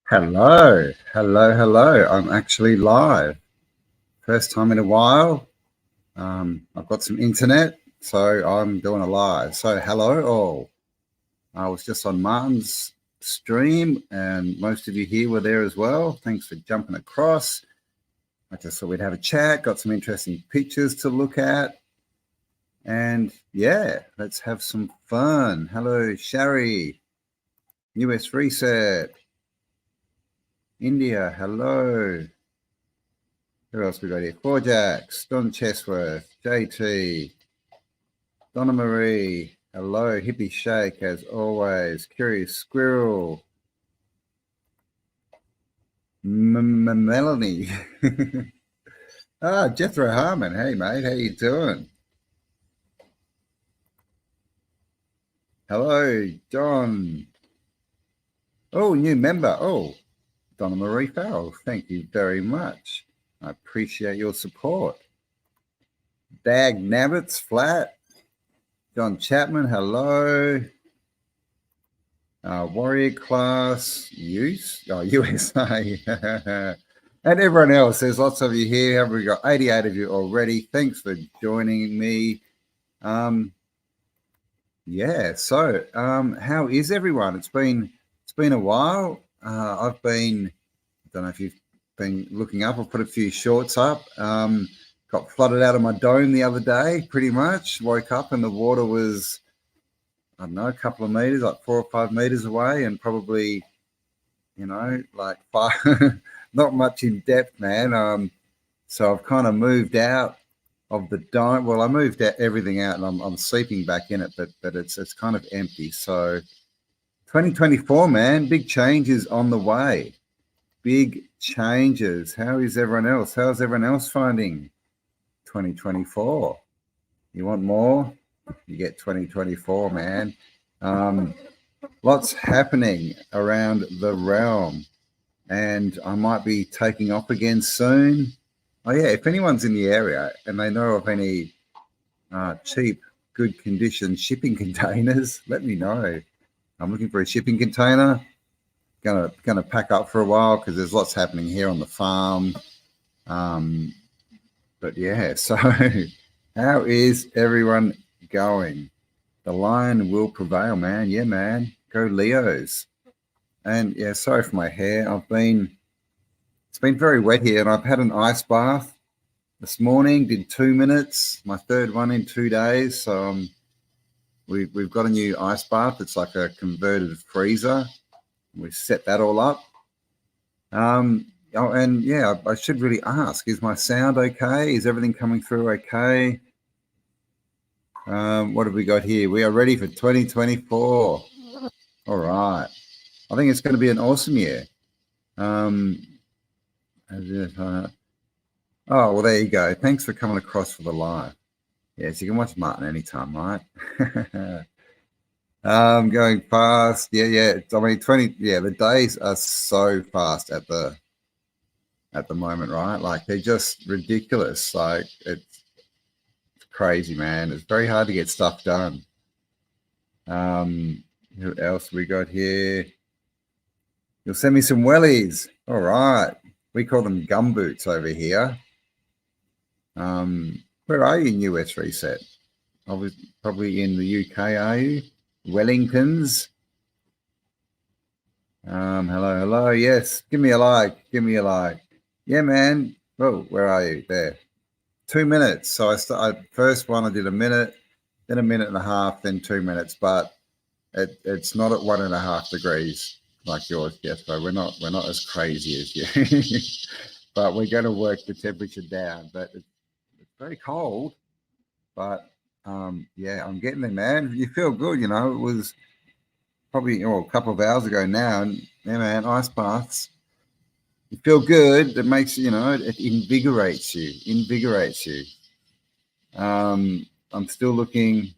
Hello, hello. I'm actually live. First time in a while. I've got some internet, so I'm doing a live. So hello all. I was just on Martin's stream and most of you here were there as well. Thanks for jumping across. I just thought we'd have a chat, got some interesting pictures to look at. And yeah, let's have some fun. Hello, Shari. US Reset. India, hello. Who else we got here? Four Jacks, Don Chesworth, JT, Donna Marie, hello. Hippie Shake, as always. Curious Squirrel, Melanie. Jethro Harmon. Hey, mate, how you doing? Hello, John. Oh, new member. Oh, Donna Marie Farrell. Thank you very much. I appreciate your support. Dag Nabbits Flat. John Chapman, hello. Warrior Class USA. And everyone else. There's lots of you here. Have we got 88 of you already? Thanks for joining me. Yeah, so how is everyone? It's been a while. I don't know if you've been looking up. I've put a few shorts up. Got flooded out of my dome the other day, pretty much. Woke up and the water was, I don't know, a couple of meters, like 4 or 5 meters away, and probably, like 5, not much in depth, man. So I've kind of moved out of the dome. Well, I moved everything out, and I'm sleeping back in it, but it's kind of empty. So 2024, man, big changes on the way. Big changes. How is everyone else? How's everyone else finding 2024? You want more? You get 2024, man. Lots happening around the realm, and I might be taking off again soon. Oh yeah, if anyone's in the area and they know of any cheap, good condition shipping containers, let me know. I'm looking for a shipping container. Gonna pack up for a while because there's lots happening here on the farm. But yeah, so how is everyone going? The lion will prevail, man. Yeah, man. Go Leos. And yeah, sorry for my hair. It's been very wet here, and I've had an ice bath this morning. Did 2 minutes. My third one in 2 days. So we've got a new ice bath. It's like a converted freezer. We set that all up. Oh, and yeah, I should really ask: is my sound okay? Is everything coming through okay? What have we got here? We are ready for 2024. All right. I think it's going to be an awesome year. Oh, well, there you go. Thanks for coming across for the live. Yes, you can watch Martin anytime, right? Going fast. Yeah. I mean, the days are so fast at the moment, right? Like, they're just ridiculous. Like, it's crazy, man. It's very hard to get stuff done. Who else we got here? You'll send me some wellies. All right. We call them gumboots over here. Where are you in US Reset? Probably in the UK, are you? Wellingtons. Hello. Yes, give me a like. Yeah, man. Oh, where are you? There. 2 minutes. So first one I did a minute, then a minute and a half, then 2 minutes. But it's not at 1.5 degrees like yours, Jethro. We're not as crazy as you. But we're going to work the temperature down. But it's very cold. But yeah, I'm getting there, man. You feel good, It was probably a couple of hours ago now, and yeah, man, ice baths. You feel good. It makes it invigorates you. I'm still looking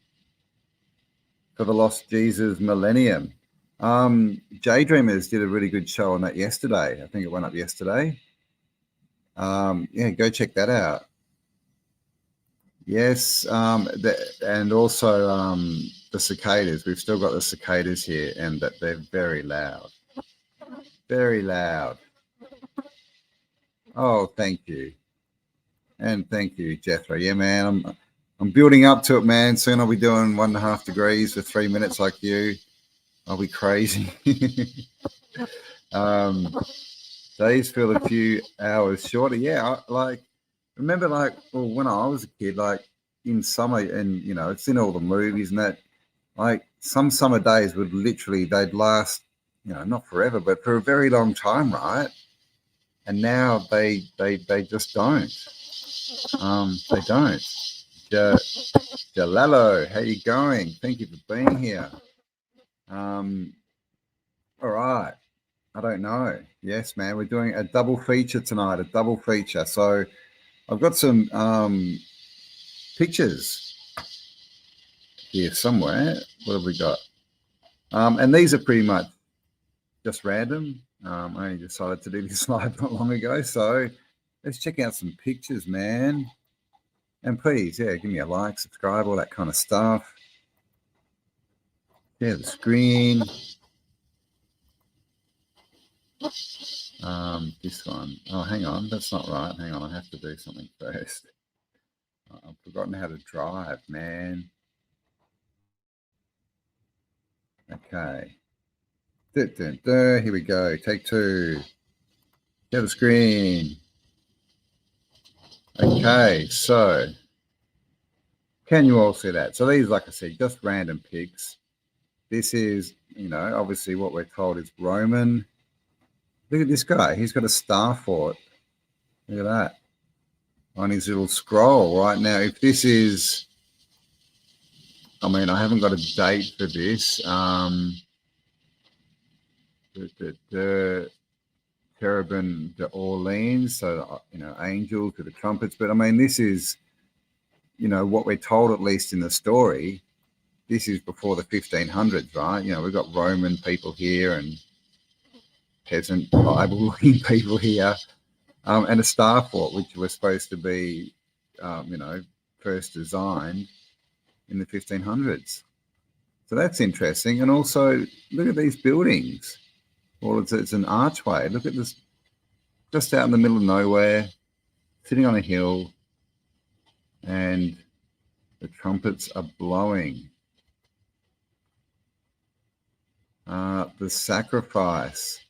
for the Lost Jesus Millennium. J Dreamers did a really good show on that yesterday. I think it went up yesterday. Yeah, go check that out. Yes, and also the cicadas. We've still got the cicadas here, and that they're very loud. Very loud. Oh, thank you. And thank you, Jethro. Yeah, man, I'm building up to it, man. Soon I'll be doing 1.5 degrees for 3 minutes like you. I'll be crazy. Days feel a few hours shorter. Yeah, remember well, when I was a kid, like in summer, and you know, it's in all the movies and that, like some summer days would literally, they'd last, you know, not forever, but for a very long time, right? And now they just don't. They don't. Jalalo, how you going? Thank you for being here. All right. I don't know. Yes, man. We're doing a double feature tonight, a double feature. So I've got some pictures here somewhere. What have we got? And these are pretty much just random. I only decided to do this live not long ago. So let's check out some pictures, man. And please, yeah, give me a like, subscribe, all that kind of stuff. Share the screen. This one. Oh, hang on. That's not right. Hang on. I have to do something first. I've forgotten how to drive, man. Okay. Here we go. Take two. Share the screen. Okay, so can you all see that? So these, like I said, just random pics. This is, you know, obviously what we're told is Roman. Look at this guy. He's got a star fort. Look at that on his little scroll right now. If this is, I mean, I haven't got a date for this. Cherubim de Orleans, so, you know, angels with the trumpets. But I mean, this is, you know, what we're told, at least in the story. This is before the 1500s, right? You know, we've got Roman people here and peasant Bible-looking people here, and a star fort, which was supposed to be, you know, first designed in the 1500s. So that's interesting. And also, look at these buildings. Well, it's an archway. Look at this, just out in the middle of nowhere, sitting on a hill, and the trumpets are blowing. The sacrifice,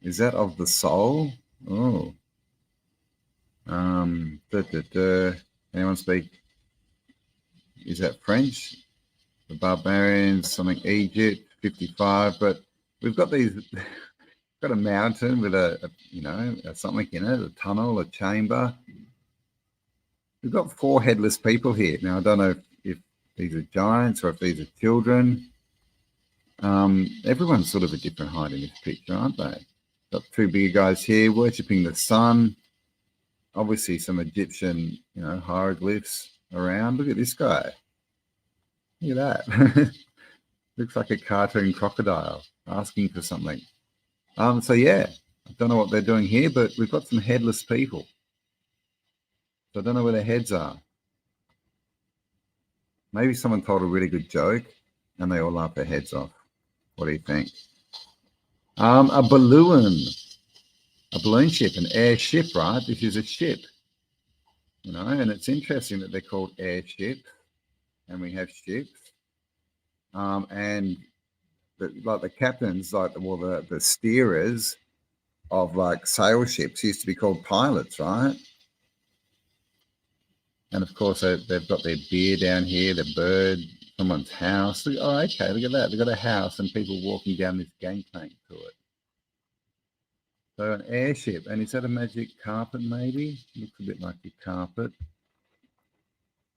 is that of the soul? Oh. Anyone speak? Is that French? The barbarians, something Egypt, 55. But we've got these. Got a mountain with a you know, something in it, a tunnel, a chamber. We've got 4 headless people here. Now I don't know if these are giants or if these are children. Everyone's sort of a different height in this picture, aren't they? Got 2 bigger guys here worshipping the sun. Obviously some Egyptian, you know, hieroglyphs around. Look at this guy. Look at that. Looks like a cartoon crocodile asking for something. So yeah, I don't know what they're doing here, but we've got some headless people. So I don't know where their heads are. Maybe someone told a really good joke and they all laughed their heads off. What do you think? A balloon ship, an airship, right? This is a ship, you know, and it's interesting that they're called airships, and we have ships, and like the captains, like the steerers of like sail ships used to be called pilots, right? And of course they've got their beer down here, the bird, someone's house. Oh, okay, look at that. They've got a house and people walking down this gangplank to it. So an airship, and is that a magic carpet maybe? Looks a bit like a carpet.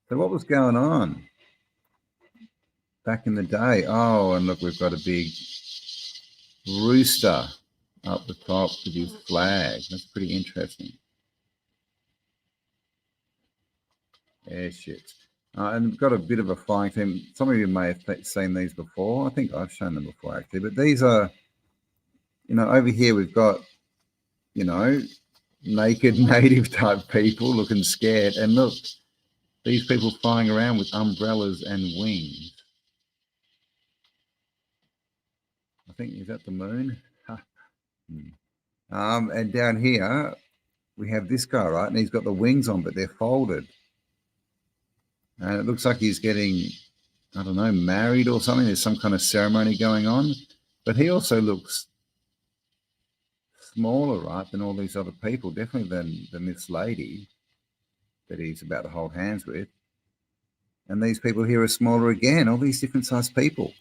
So what was going on back in the day? Oh, and look, we've got a big rooster up the top with his flag. That's pretty interesting. Airships. And we've got a bit of a flying team. Some of you may have seen these before. I think I've shown them before, actually. But these are, you know, over here we've got, you know, naked native type people looking scared. And look, these people flying around with umbrellas and wings. I think, is that the moon? And down here, we have this guy, right? And he's got the wings on, but they're folded. And it looks like he's getting, I don't know, married or something. There's some kind of ceremony going on. But he also looks smaller, right, than all these other people, definitely than this lady that he's about to hold hands with. And these people here are smaller again, all these different sized people.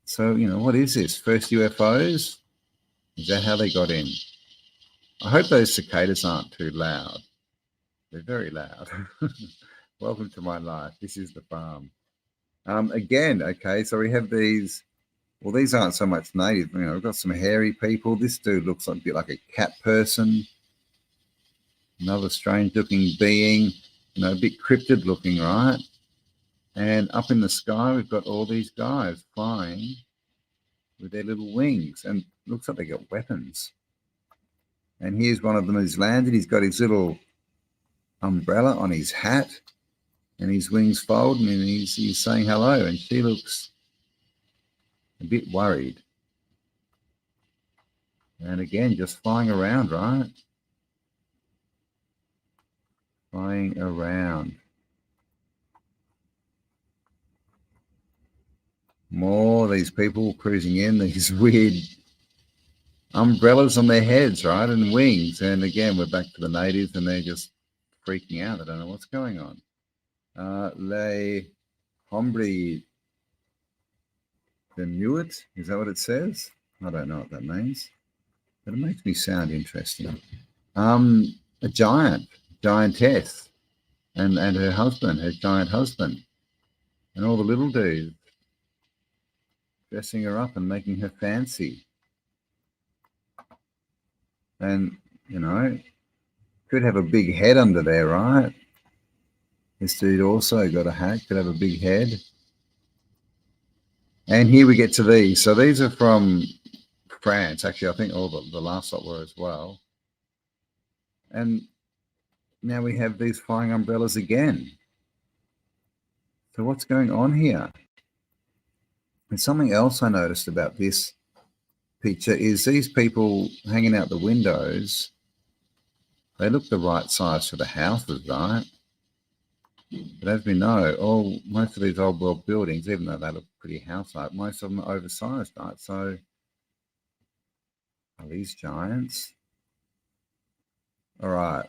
So, what is this? First UFOs? Is that how they got in? I hope those cicadas aren't too loud. They're very loud. Welcome to my life. This is the farm. Again, okay, so we have these. Well, these aren't so much native. We've got some hairy people. This dude looks a bit like a cat person. Another strange-looking being, a bit cryptid looking, right? And up in the sky, we've got all these guys flying with their little wings. And looks like they got weapons. And here's one of them who's landed. He's got his little umbrella on his hat. And his wings fold. And he's saying hello. And she looks a bit worried. And again, just flying around, right? Flying around. More of these people cruising in, these weird umbrellas on their heads, right? And wings. And again, we're back to the natives and they're just freaking out. They don't know what's going on. Le hombre de Nuit, is that what it says? I don't know what that means, but it makes me sound interesting. A giantess, and her husband, her giant husband, and all the little dudes dressing her up and making her fancy. And, could have a big head under there, right? This dude also got a hat, could have a big head. And here we get to these. So these are from France. Actually, I think all the last lot were as well. And now we have these flying umbrellas again. So what's going on here? And something else I noticed about this picture is these people hanging out the windows, they look the right size for the houses, right? But as we know, most of these old world buildings, even though they look pretty house-like, most of them are oversized, right? So are these giants? All right.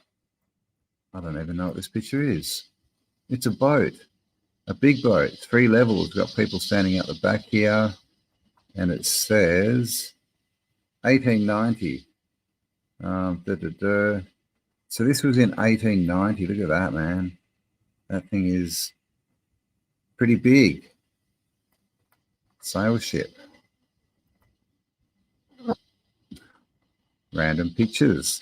I don't even know what this picture is. It's a boat, a big boat, 3 levels. We've got people standing out the back here, and it says 1890. So this was in 1890. Look at that, man. That thing is pretty big. Sail ship. Random pictures.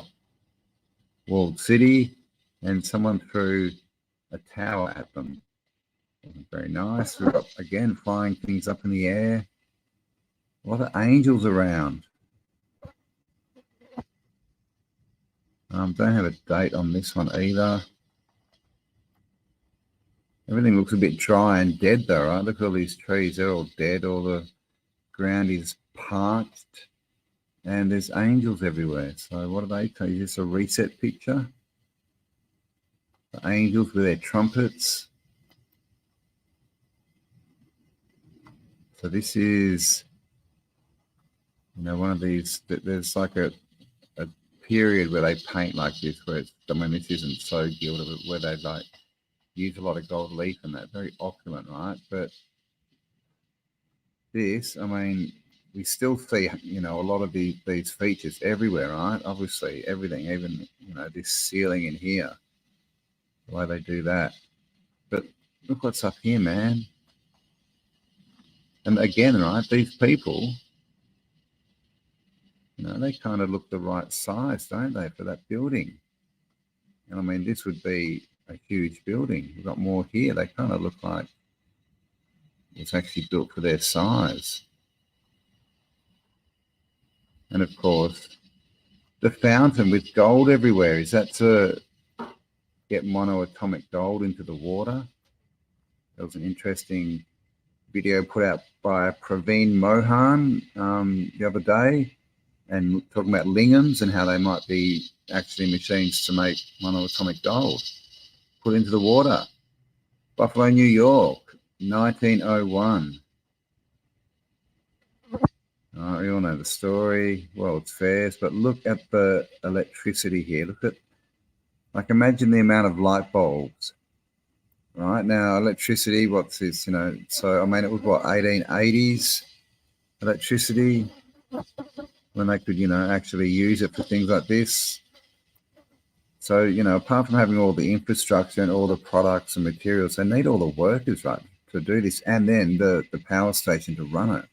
Walled city, and someone threw a tower at them. Very nice. We've got, again, flying things up in the air. A lot of angels around. Don't have a date on this one either. Everything looks a bit dry and dead though, right? Look at all these trees. They're all dead. All the ground is parched. And there's angels everywhere. So what do they tell you? Is this a reset picture? The angels with their trumpets. So this is, one of these, there's like a period where they paint like this, where it's, this isn't so gilded, where they like use a lot of gold leaf and that, very opulent, right? But this, we still see, a lot of these features everywhere, right? Obviously, everything, even, this ceiling in here, the way they do that. But look what's up here, man. And again, right, these people, they kind of look the right size, don't they, for that building? And this would be a huge building. We've got more here. They kind of look like it's actually built for their size. And of course, the fountain with gold everywhere. Is that to get monoatomic gold into the water? There was an interesting video put out by Praveen Mohan the other day. and talking about lingams and how they might be actually machines to make monoatomic gold. Put into the water. Buffalo, New York, 1901. We all know the story, World's Fairs, but look at the electricity here. Look at, like, imagine the amount of light bulbs. Right now, electricity, what's this, so, I mean, it was what, 1880s electricity, when they could, actually use it for things like this. So, apart from having all the infrastructure and all the products and materials, they need all the workers, right, to do this, and then the power station to run it.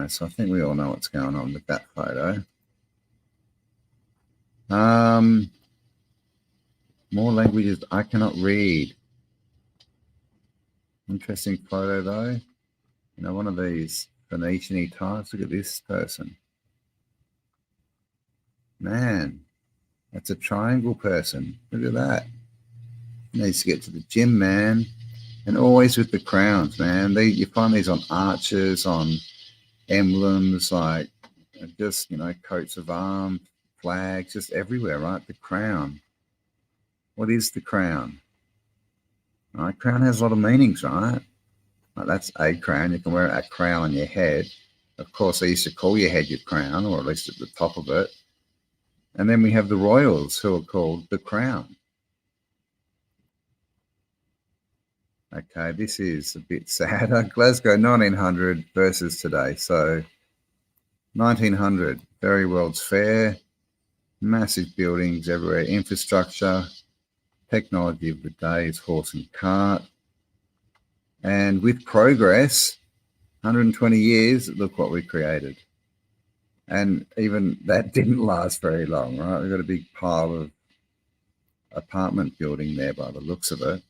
So I think we all know what's going on with that photo. More languages I cannot read. Interesting photo though. One of these Phoenician-y types. Look at this person. Man, that's a triangle person. Look at that. Needs to get to the gym, man. And always with the crowns, man. You find these on arches, on emblems, like just, coats of arms, flags, just everywhere, right? The crown. What is the crown? Right, crown has a lot of meanings, right? Like that's a crown. You can wear a crown on your head. Of course, they used to call your head your crown, or at least at the top of it. And then we have the royals, who are called the crown. Okay, this is a bit sadder. Glasgow, 1900 versus today. So 1900, very World's Fair, massive buildings everywhere, infrastructure, technology of the day is horse and cart. And with progress, 120 years, look what we created. And even that didn't last very long, right? We've got a big pile of apartment building there by the looks of it.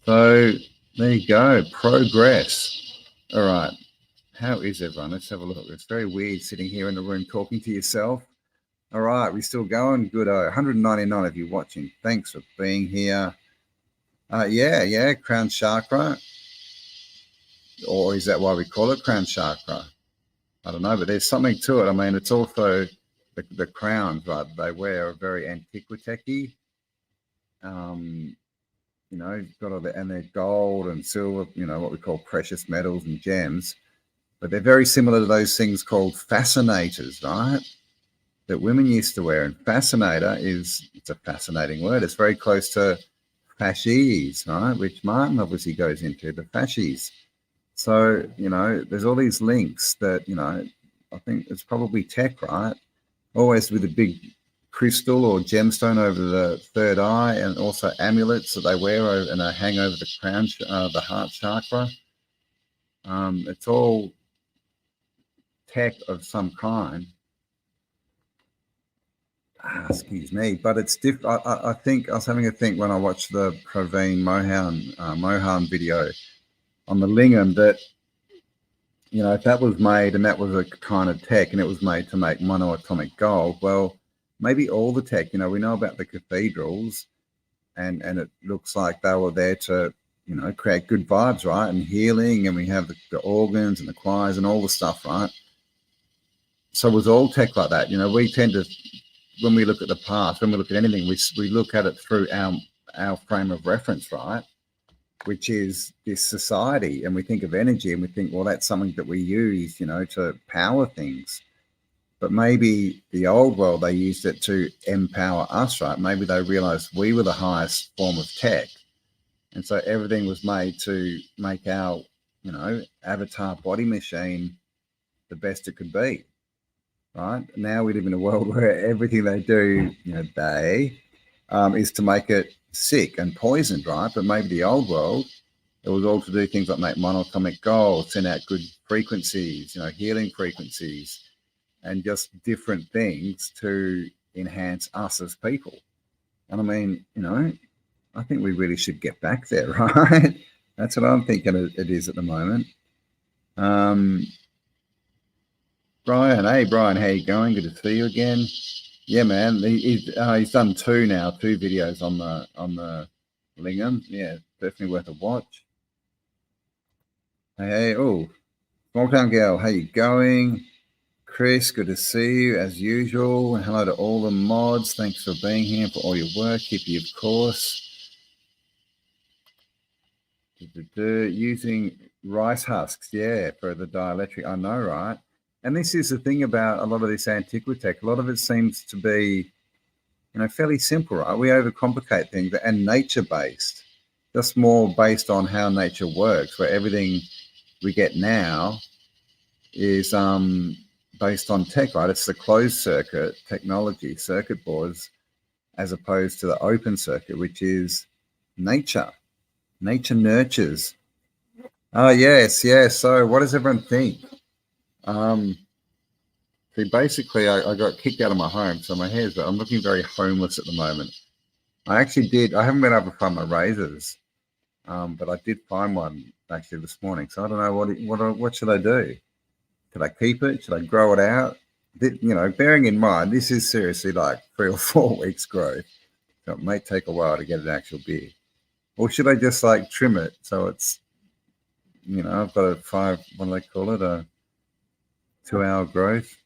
So there you go, progress. All right, how is everyone? Let's have a look. It's very weird sitting here in the room talking to yourself. All right, we still going? Good. 199 of you watching. Thanks for being here. Yeah, crown chakra. Or is that why we call it crown chakra? I don't know, but there's something to it. I mean, it's also the crowns, right, they wear are very antiquity. Got all and they're gold and silver, what we call precious metals and gems. But they're very similar to those things called fascinators, right? That women used to wear. And fascinator it's a fascinating word. It's very close to fasces, right? Which Martin obviously goes into, the fasces. So, there's all these links that, I think it's probably tech, right? Always with a big crystal or gemstone over the third eye, and also amulets that they wear and they hang over the crown, the heart chakra. It's all tech of some kind. Excuse me, but it's different. I think I was having a think when I watched the Praveen Mohan video on the lingam that, if that was made and that was a kind of tech and it was made to make monoatomic gold, well, maybe all the tech, we know about the cathedrals and it looks like they were there to, create good vibes, right? And healing, and we have the organs and the choirs and all the stuff, right? So it was all tech like that. We tend to, when we look at the past, when we look at anything, we look at it through our frame of reference, right? Which is this society, and we think of energy and we think, well, that's something that we use, to power things. But maybe the old world, they used it to empower us, right? Maybe they realized we were the highest form of tech. And so everything was made to make our, avatar body machine the best it could be, right? Now we live in a world where everything they do, is to make it sick and poisoned, right? But maybe the old world, it was all to do things like make monoatomic gold, send out good frequencies, healing frequencies, and just different things to enhance us as people. And I mean, I think we really should get back there, right? That's what I'm thinking it is at the moment. Brian, hey Brian, how you going? Good to see you again. Yeah, man, he's done two videos on the lingam. Yeah, definitely worth a watch. Hey, oh, Small Town Girl, how you going? Chris, good to see you as usual. And hello to all the mods. Thanks for being here, for all your work. Hippie, of course. Using rice husks, yeah, for the dielectric. I know, right? And this is the thing about a lot of this antiquitech. A lot of it seems to be, fairly simple, right? We overcomplicate things and nature-based. Just more based on how nature works, where everything we get now is based on tech, right? It's the closed circuit technology, circuit boards, as opposed to the open circuit, which is nature. Nature nurtures. Oh, yes. So what does everyone think? See, basically, I got kicked out of my home, so my hair's, I'm looking very homeless at the moment. I haven't been able to find my razors, but I did find one actually this morning. So I don't know what should I do? Should I keep it? Should I grow it out? Bearing in mind, this is seriously like 3 or 4 weeks growth. So it may take a while to get an actual beard. Or should I just like trim it so it's, I've got a 2-hour growth.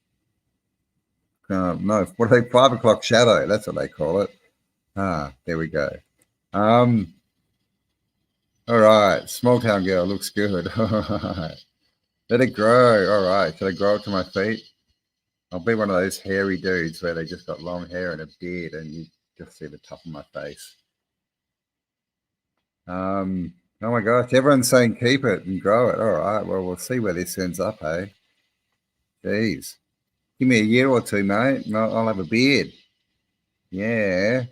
No, what are they? 5 o'clock shadow. That's what they call it. There we go. All right. Small Town Girl looks good. All right. Let it grow. All right. Should I grow it to my feet? I'll be one of those hairy dudes where they just got long hair and a beard and you just see the top of my face. Oh my gosh. Everyone's saying keep it and grow it. All right. Well, we'll see where this ends up, hey? Jeez. Give me a year or two, mate, and I'll have a beard. Yeah.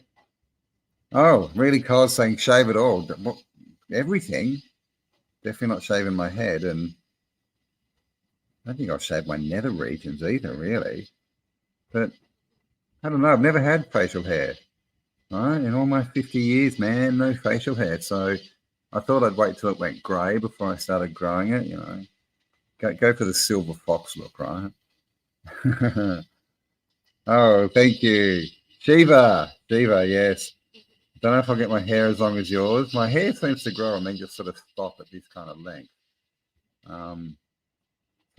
Oh, really? Cole's saying shave it all. Everything. Definitely not shaving my head, and I don't think I'll shave my nether regions either, really. But I don't know. I've never had facial hair. Right? In all my 50 years, man, no facial hair. So I thought I'd wait till it went grey before I started growing it. Go for the silver fox look, right? Oh, thank you, Shiva, yes. Don't know if I'll get my hair as long as yours. My hair seems to grow and then just sort of stop at this kind of length. So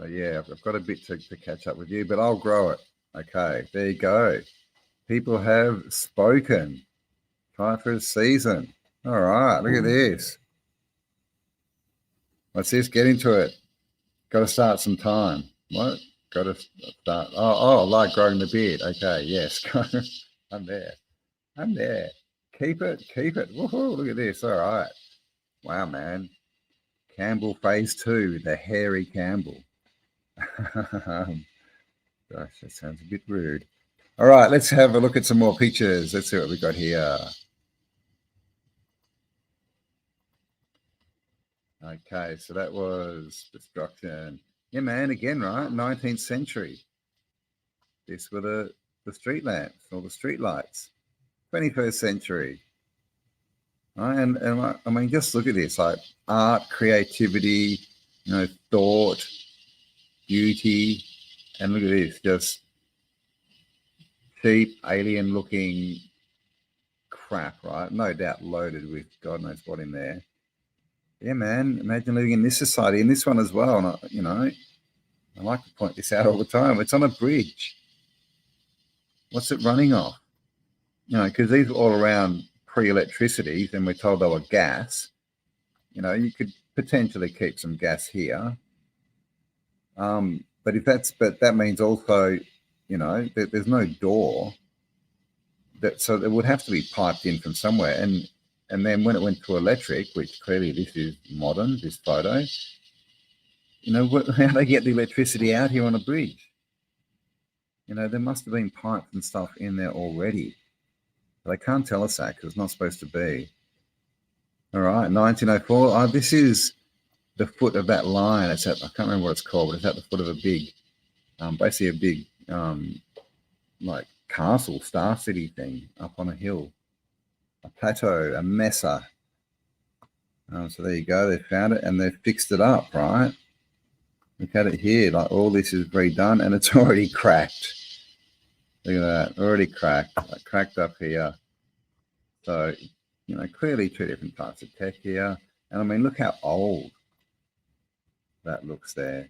yeah, I've got a bit to catch up with you, but I'll grow it. Okay, there you go. People have spoken. Time for a season. All right, look at this. What's this? Get into it. Got to start some time. What? Got to start. Oh, like growing the beard. Okay, yes. I'm there. Keep it. Woohoo, look at this. All right. Wow, man. Campbell phase 2, the hairy Campbell. Gosh, that sounds a bit rude. All right, let's have a look at some more pictures. Let's see what we got here. Okay, so that was destruction. Yeah, man, again, right? 19th century. This were the street lamps or the street lights. 21st century. Right? And I mean, just look at this, like art, creativity, thought, beauty, and look at this, just cheap, alien-looking crap, right? No doubt loaded with God knows what in there. Yeah, man, imagine living in this society, in this one as well. And, I like to point this out all the time. It's on a bridge. What's it running off? Because these are all around pre-electricity, and we're told they were gas. You could potentially keep some gas here. But that means also, there's no door. So it would have to be piped in from somewhere. And then when it went to electric, which clearly this is modern, this photo, how do they get the electricity out here on a bridge? There must have been pipes and stuff in there already. But they can't tell us that because it's not supposed to be. All right, 1904. Oh, this is the foot of that line. I can't remember what it's called, but it's at the foot of a big, basically a big, like castle, Star City thing up on a hill, a plateau, a mesa. So there you go. They found it and they've fixed it up, right? Look at it here. Like all this is redone and it's already cracked. Look at that, already cracked, like cracked up here. So, clearly 2 different types of tech here. And I mean, look how old that looks there.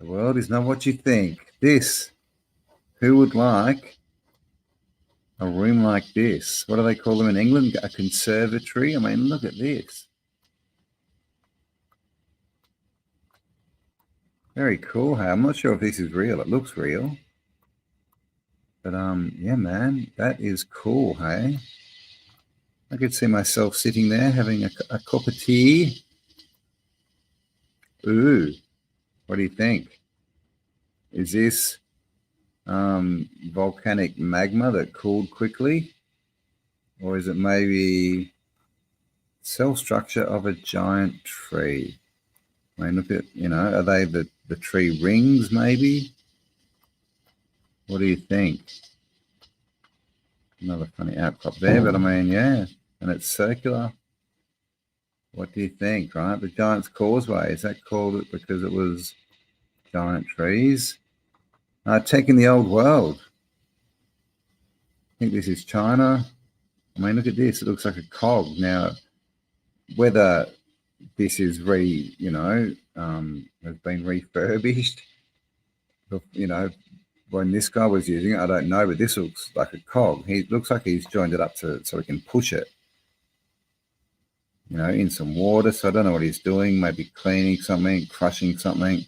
The world is not what you think. Who would like a room like this? What do they call them in England? A conservatory? I mean, look at this. Very cool. Hey, I'm not sure if this is real. It looks real. But yeah, man, that is cool, hey? I could see myself sitting there having a cup of tea. Ooh, what do you think? Is this volcanic magma that cooled quickly? Or is it maybe cell structure of a giant tree? I mean, look at, are they the tree rings maybe? What do you think? Another funny outcrop there, but I mean, yeah, and it's circular. What do you think, right? The Giant's Causeway, is that called it because it was giant trees? Tech in the old world. I think this is China. I mean, look at this. It looks like a cog. Now, whether this is has been refurbished, when this guy was using it, I don't know, but this looks like a cog. He looks like he's joined it up so he can push it, in some water. So I don't know what he's doing, maybe cleaning something, crushing something.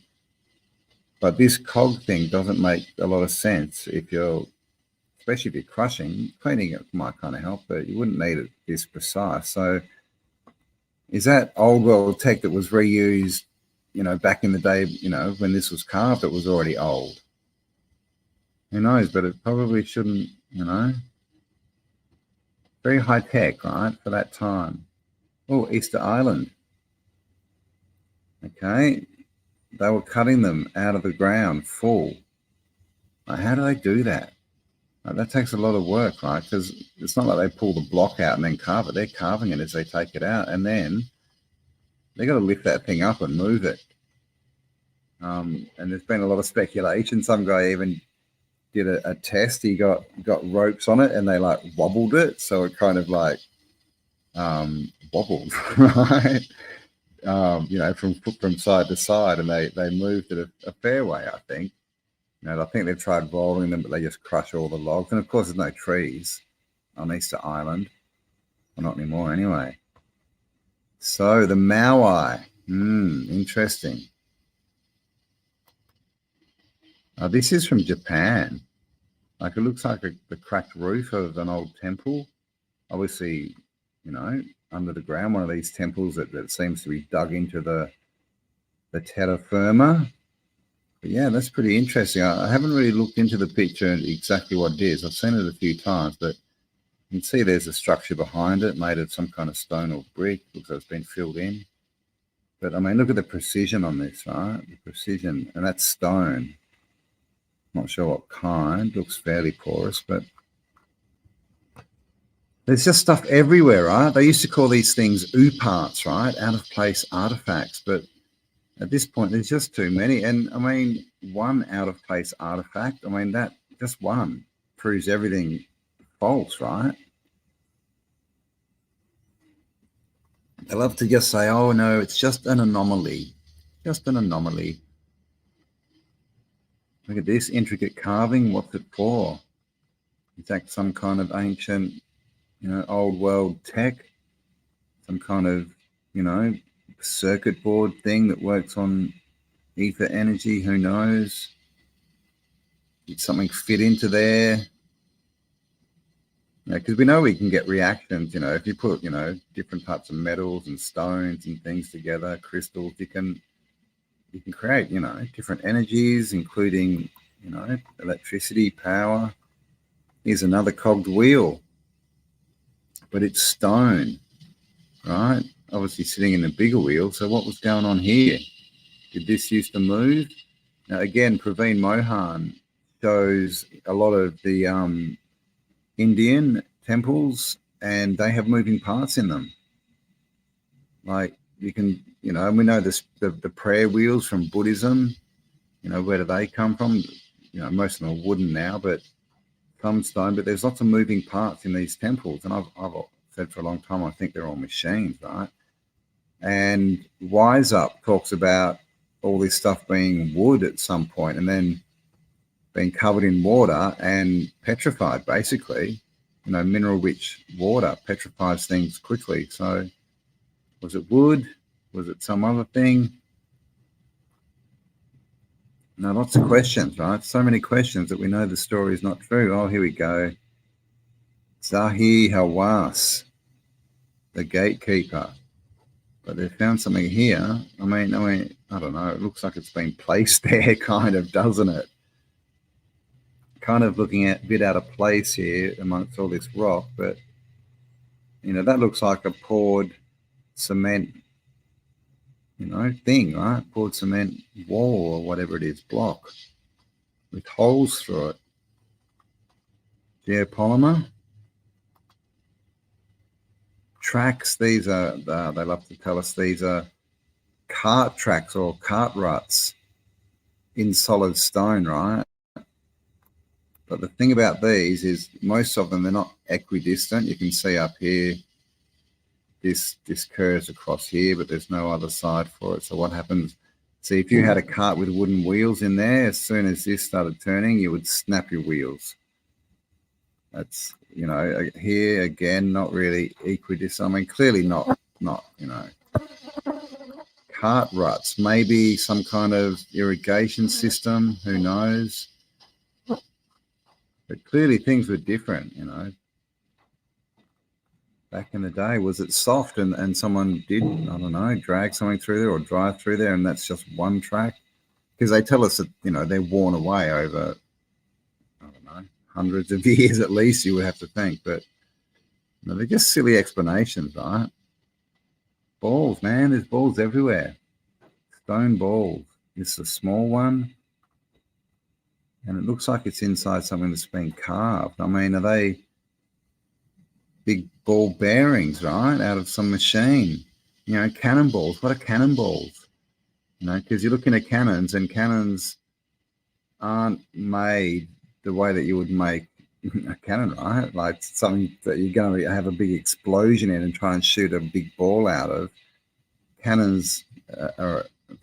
But this cog thing doesn't make a lot of sense especially if you're crushing. Cleaning it might kind of help, but you wouldn't need it this precise. So is that old world tech that was reused, back in the day, when this was carved, it was already old? Who knows, but it probably shouldn't, Very high tech, right, for that time. Oh, Easter Island. Okay. They were cutting them out of the ground full. How do they do that? That takes a lot of work, right? Because it's not like they pull the block out and then carve it. They're carving it as they take it out, and then they got to lift that thing up and move it. And there's been a lot of speculation. Some guy even did a test. He got ropes on it, and they like wobbled it, so it kind of like wobbled, right? From side to side, and they moved it a fair way, I think. I think they've tried rolling them, but they just crush all the logs. And of course, there's no trees on Easter Island. Well, not anymore, anyway. So the Maui, interesting. This is from Japan. Like, it looks like the cracked roof of an old temple. Obviously, under the ground, one of these temples that seems to be dug into the terra firma. But yeah, that's pretty interesting. I haven't really looked into the picture and exactly what it is. I've seen it a few times, but you can see there's a structure behind it made of some kind of stone or brick. Looks like it's been filled in. But I mean, look at the precision on this, right? The precision, and that's stone. Not sure what kind. Looks fairly porous, but there's just stuff everywhere, right? They used to call these things parts, right? Out of place artifacts, but at this point, there's just too many. And I mean, one out of place artifact, I mean, that just one proves everything false, right? They love to just say, oh, no, it's just an anomaly. Just an anomaly. Look at this intricate carving. What's it for? Is that some kind of ancient, old world tech? Some kind of, circuit board thing that works on ether energy? Who knows? Did something fit into there? Because we know we can get reactions, if you put, different types of metals and stones and things together, crystals, you can create, different energies, including, electricity, power. Here's another cogged wheel, but it's stone, right? Obviously sitting in a bigger wheel. So what was going on here? Did this used to move? Now, again, Praveen Mohan shows a lot of the Indian temples, and they have moving parts in them. Like, you can, and we know this, the prayer wheels from Buddhism, where do they come from? Most of them are wooden now, but some stone, but there's lots of moving parts in these temples. And I've said for a long time, I think they're all machines, right? And Wise Up talks about all this stuff being wood at some point and then being covered in water and petrified, basically. Mineral-rich water petrifies things quickly. So was it wood? Was it some other thing? No, lots of questions, right? So many questions that we know the story is not true. Oh, here we go. Zahi Hawass, the gatekeeper. But they found something here. I mean, I don't know. It looks like it's been placed there, kind of, doesn't it? Kind of looking a bit out of place here amongst all this rock, but that looks like a poured cement, thing, right? Poured cement wall or whatever it is, block with holes through it. Geopolymer. Tracks, these are, they love to tell us these are cart tracks or cart ruts in solid stone, right? But the thing about these is most of them, they're not equidistant. You can see up here, this curves across here, but there's no other side for it. So what happens, see, if you had a cart with wooden wheels in there, as soon as this started turning, you would snap your wheels. That's, here again, not really equidistant. I mean, clearly not, cart ruts, maybe some kind of irrigation system, who knows? But clearly things were different, back in the day. Was it soft and someone did, I don't know, drag something through there or drive through there and that's just one track? Because they tell us that, they're worn away over, I don't know, hundreds of years at least, you would have to think. But they're just silly explanations, right? Balls, man, there's balls everywhere. Stone balls. This is a small one. And it looks like it's inside something that's been carved. I mean, are they big ball bearings, right, out of some machine? Cannonballs. What are cannonballs? Because you're looking at cannons, and cannons aren't made the way that you would make a cannon, right? Like something that you're going to have a big explosion in and try and shoot a big ball out of. Cannons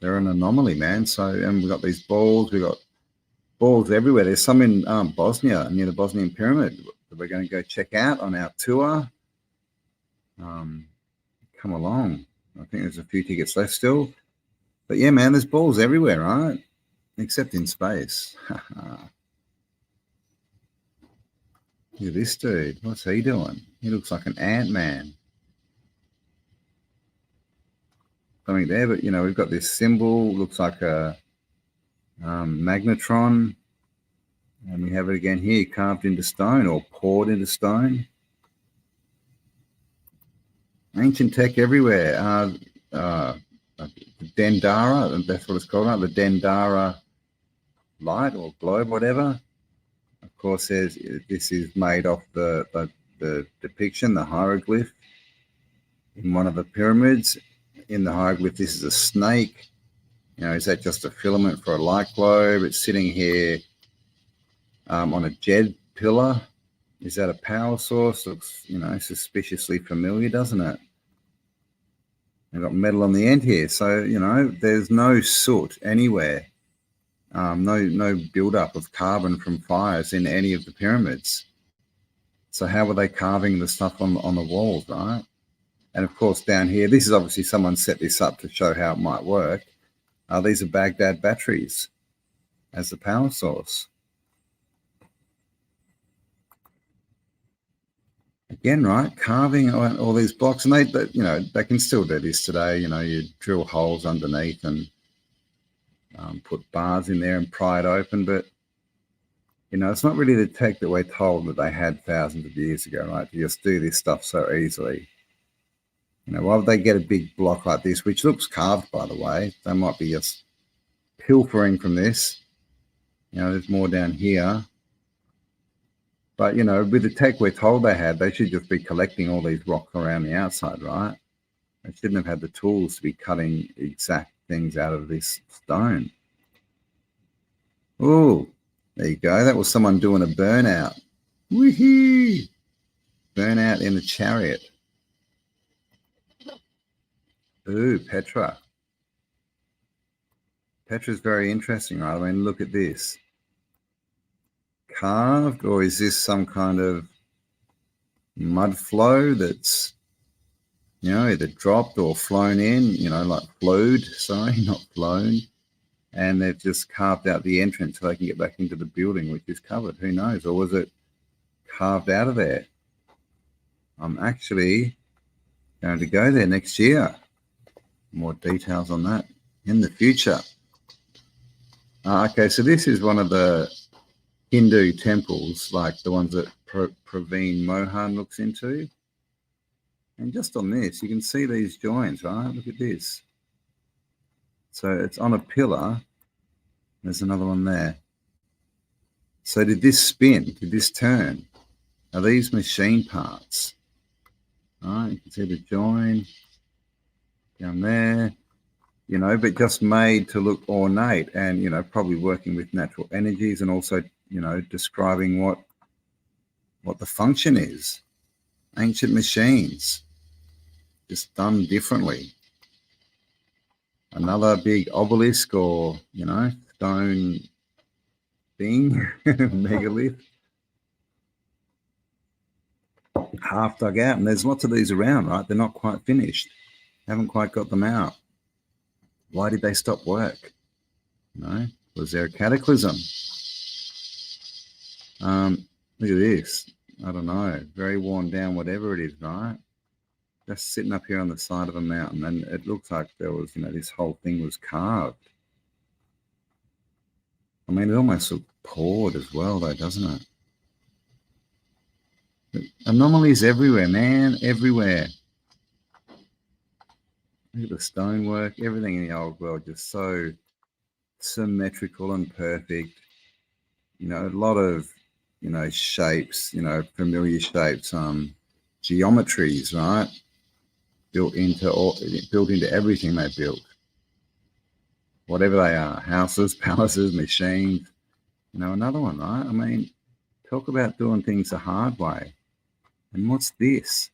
they're an anomaly, man. So, and we've got these balls. We've got balls everywhere. There's some in Bosnia, near the Bosnian pyramid, that we're going to go check out on our tour. Come along. I think there's a few tickets left still. But yeah, man, there's balls everywhere, right? Except in space. Look at this dude. What's he doing? He looks like an Ant-Man. Something there, but we've got this symbol. Looks like a magnetron. And we have it again here, carved into stone or poured into stone. Ancient tech everywhere. The Dendara, that's what it's called, right? The Dendara light or globe, whatever. Of course, this is made off the depiction, the hieroglyph in one of the pyramids. In the hieroglyph, this is a snake. Is that just a filament for a light globe? It's sitting here on a jed pillar. Is that a power source? Looks, suspiciously familiar, doesn't it? They've got metal on the end here. So, there's no soot anywhere. No buildup of carbon from fires in any of the pyramids. So how were they carving the stuff on the walls, right? And of course, down here, this is obviously someone set this up to show how it might work. These are Baghdad batteries as the power source. Again, right, carving all these blocks, and they can still do this today. You drill holes underneath and put bars in there and pry it open, but it's not really the tech that we're told that they had thousands of years ago, right? To just do this stuff so easily. Why would they get a big block like this, which looks carved, by the way? They might be just pilfering from this. There's more down here. But, with the tech we're told they had, they should just be collecting all these rocks around the outside, right? They shouldn't have had the tools to be cutting exact things out of this stone. Oh, there you go. That was someone doing a burnout. Woohoo! Burnout in a chariot. Ooh, Petra. Petra's very interesting, right? I mean, look at this. Carved, or is this some kind of mud flow that's, either dropped or flown in, like flowed, sorry, not flown. And they've just carved out the entrance so they can get back into the building, which is covered. Who knows? Or was it carved out of there? I'm actually going to go there next year. More details on that in the future. Okay, so this is one of the Hindu temples, like the ones that Praveen Mohan looks into. And just on this, you can see these joins, right? Look at this. So it's on a pillar. There's another one there. So did this spin? Did this turn? Are these machine parts? All right, you can see the join down there, but just made to look ornate and, probably working with natural energies and also, describing what the function is. Ancient machines, just done differently. Another big obelisk or, stone thing, megalith. Half dug out, and there's lots of these around, right? They're not quite finished. Haven't quite got them out. Why did they stop work? Was there a cataclysm? Look at this. I don't know. Very worn down, whatever it is, right? Just sitting up here on the side of a mountain, and it looks like there was, this whole thing was carved. I mean, it almost looked poured as well, though, doesn't it? But anomalies everywhere, man, everywhere. Look at the stonework, everything in the old world just so symmetrical and perfect. A lot of, shapes, familiar shapes, geometries, right? Built into everything they built. Whatever they are, houses, palaces, machines. Another one, right? I mean, talk about doing things the hard way. And what's this?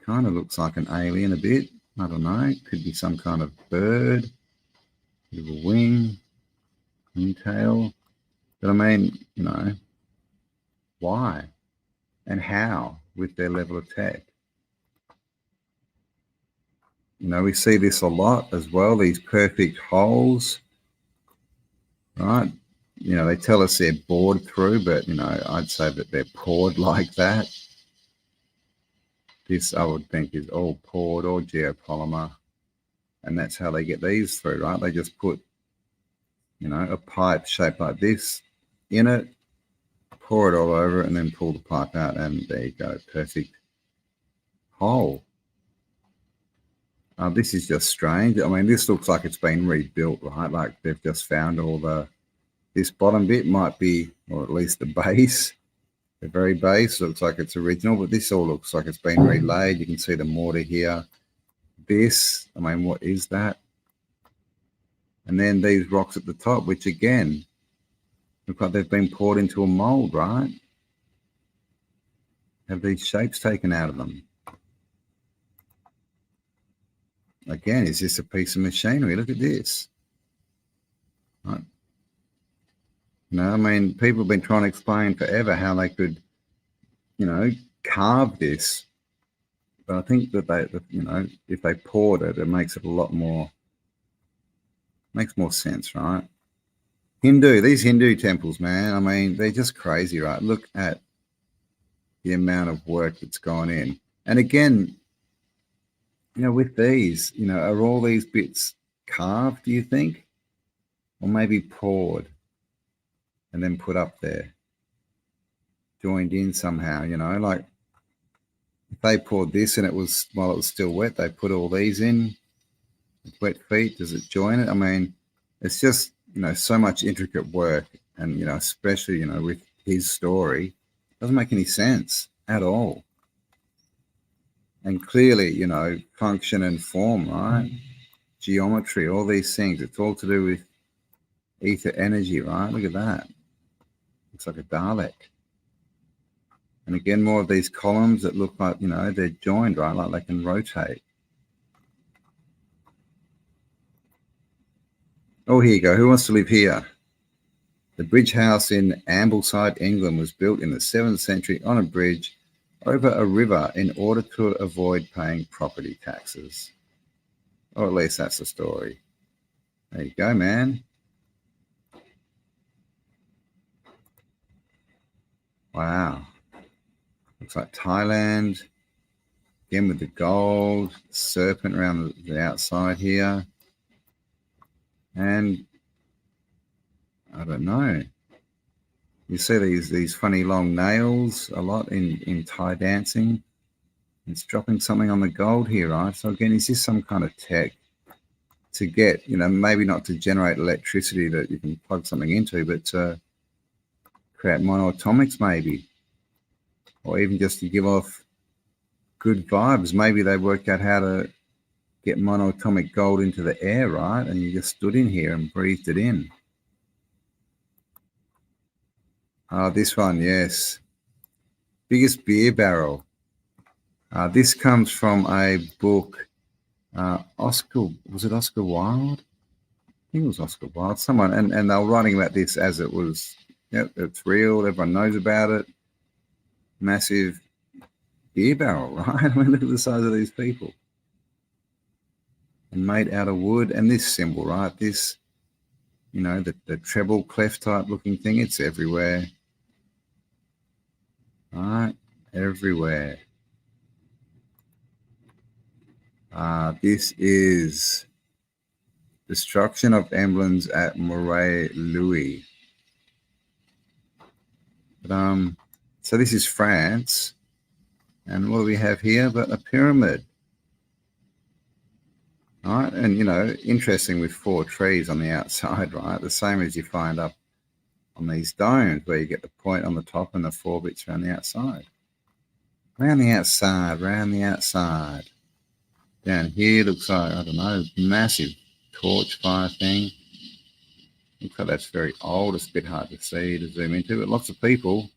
Kind of looks like an alien a bit. I don't know. Could be some kind of bird. Bit of a wing tail. But I mean, why and how with their level of tech? We see this a lot as well, these perfect holes, right? They tell us they're bored through, but, I'd say that they're poured like that. This, I would think, is all poured or geopolymer. And that's how they get these through, right? They just put, a pipe shaped like this in it, pour it all over it, and then pull the pipe out, and there you go, perfect hole. This is just strange. I mean, this looks like it's been rebuilt, right? Like they've just found this bottom bit might be, or at least the base, the very base looks like it's original, but this all looks like it's been relaid. You can see the mortar here. This, I mean, what is that? And then these rocks at the top, which again, look like they've been poured into a mold, right? Have these shapes taken out of them. Again, is this a piece of machinery? Look at this. Right. I mean, people have been trying to explain forever how they could, carve this. But I think that they, if they poured it, it makes it a lot more, makes more sense, right? These Hindu temples, man, I mean, they're just crazy, right? Look at the amount of work that's gone in. And again, with these, are all these bits carved, do you think? Or maybe poured and then put up there, joined in somehow, like if they poured this and it was, while it was still wet, they put all these in with wet feet. Does it join it? I mean, it's just, so much intricate work. And, especially, with his story, it doesn't make any sense at all. And clearly, function and form, right? Geometry, all these things, it's all to do with ether energy, right? Look at that. Looks like a Dalek. And again, more of these columns that look like, they're joined, right? Like they can rotate. Oh, here you go. Who wants to live here? The bridge house in Ambleside, England was built in the 7th century on a bridge over a river in order to avoid paying property taxes. Or at least that's the story. There you go, man. Wow. Looks like Thailand. Again with the gold, serpent around the outside here. And I don't know. You see these funny long nails a lot in Thai dancing. It's dropping something on the gold here, right? So again, is this some kind of tech to get, maybe not to generate electricity that you can plug something into, but to create monoatomics maybe, or even just to give off good vibes. Maybe they worked out how to get monoatomic gold into the air, right? And you just stood in here and breathed it in. Oh, this one, yes. Biggest beer barrel. This comes from a book. Was it Oscar Wilde? I think it was Oscar Wilde. Someone, and they were writing about this as it was. Yep, it's real. Everyone knows about it. Massive beer barrel, right? I mean, look at the size of these people. And made out of wood. And this symbol, right? This, the treble clef type looking thing. It's everywhere. Right, everywhere. This is destruction of emblems at Moray Louis. But, so this is France. And what do we have here but a pyramid? All right, and, interesting with 4 trees on the outside, right? The same as you find up on these domes where you get the point on the top and the 4 bits around the outside. Around the outside, around the outside. Down here looks like, I don't know, massive torch fire thing. Looks like that's very old. It's a bit hard to see, to zoom into, but lots of people.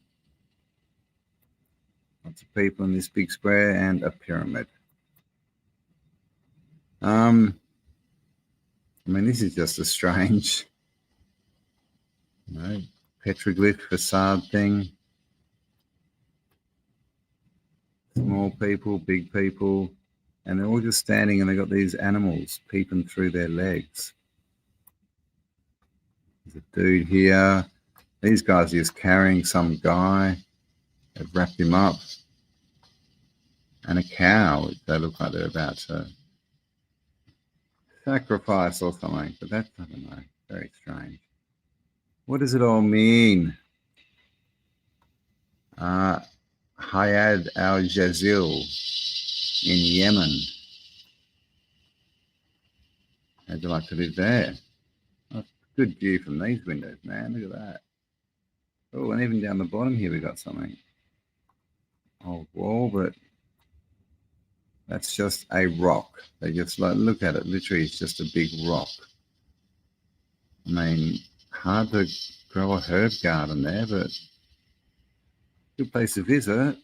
Lots of people in this big square and a pyramid. I mean, this is just a strange, petroglyph facade thing. Small people, big people, and they're all just standing and they've got these animals peeping through their legs. There's a dude here. These guys are just carrying some guy. They've wrapped him up. And a cow, which they look like they're about to sacrifice or something. But that's, I don't know, very strange. What does it all mean? Hayad al-Jazil in Yemen. How'd you like to live there? Oh, good view from these windows, man. Look at that. Oh, and even down the bottom here we got something. Old wall, but that's just a rock. They just look at it. Literally, it's just a big rock. I mean, hard to grow a herb garden there, but good place to visit.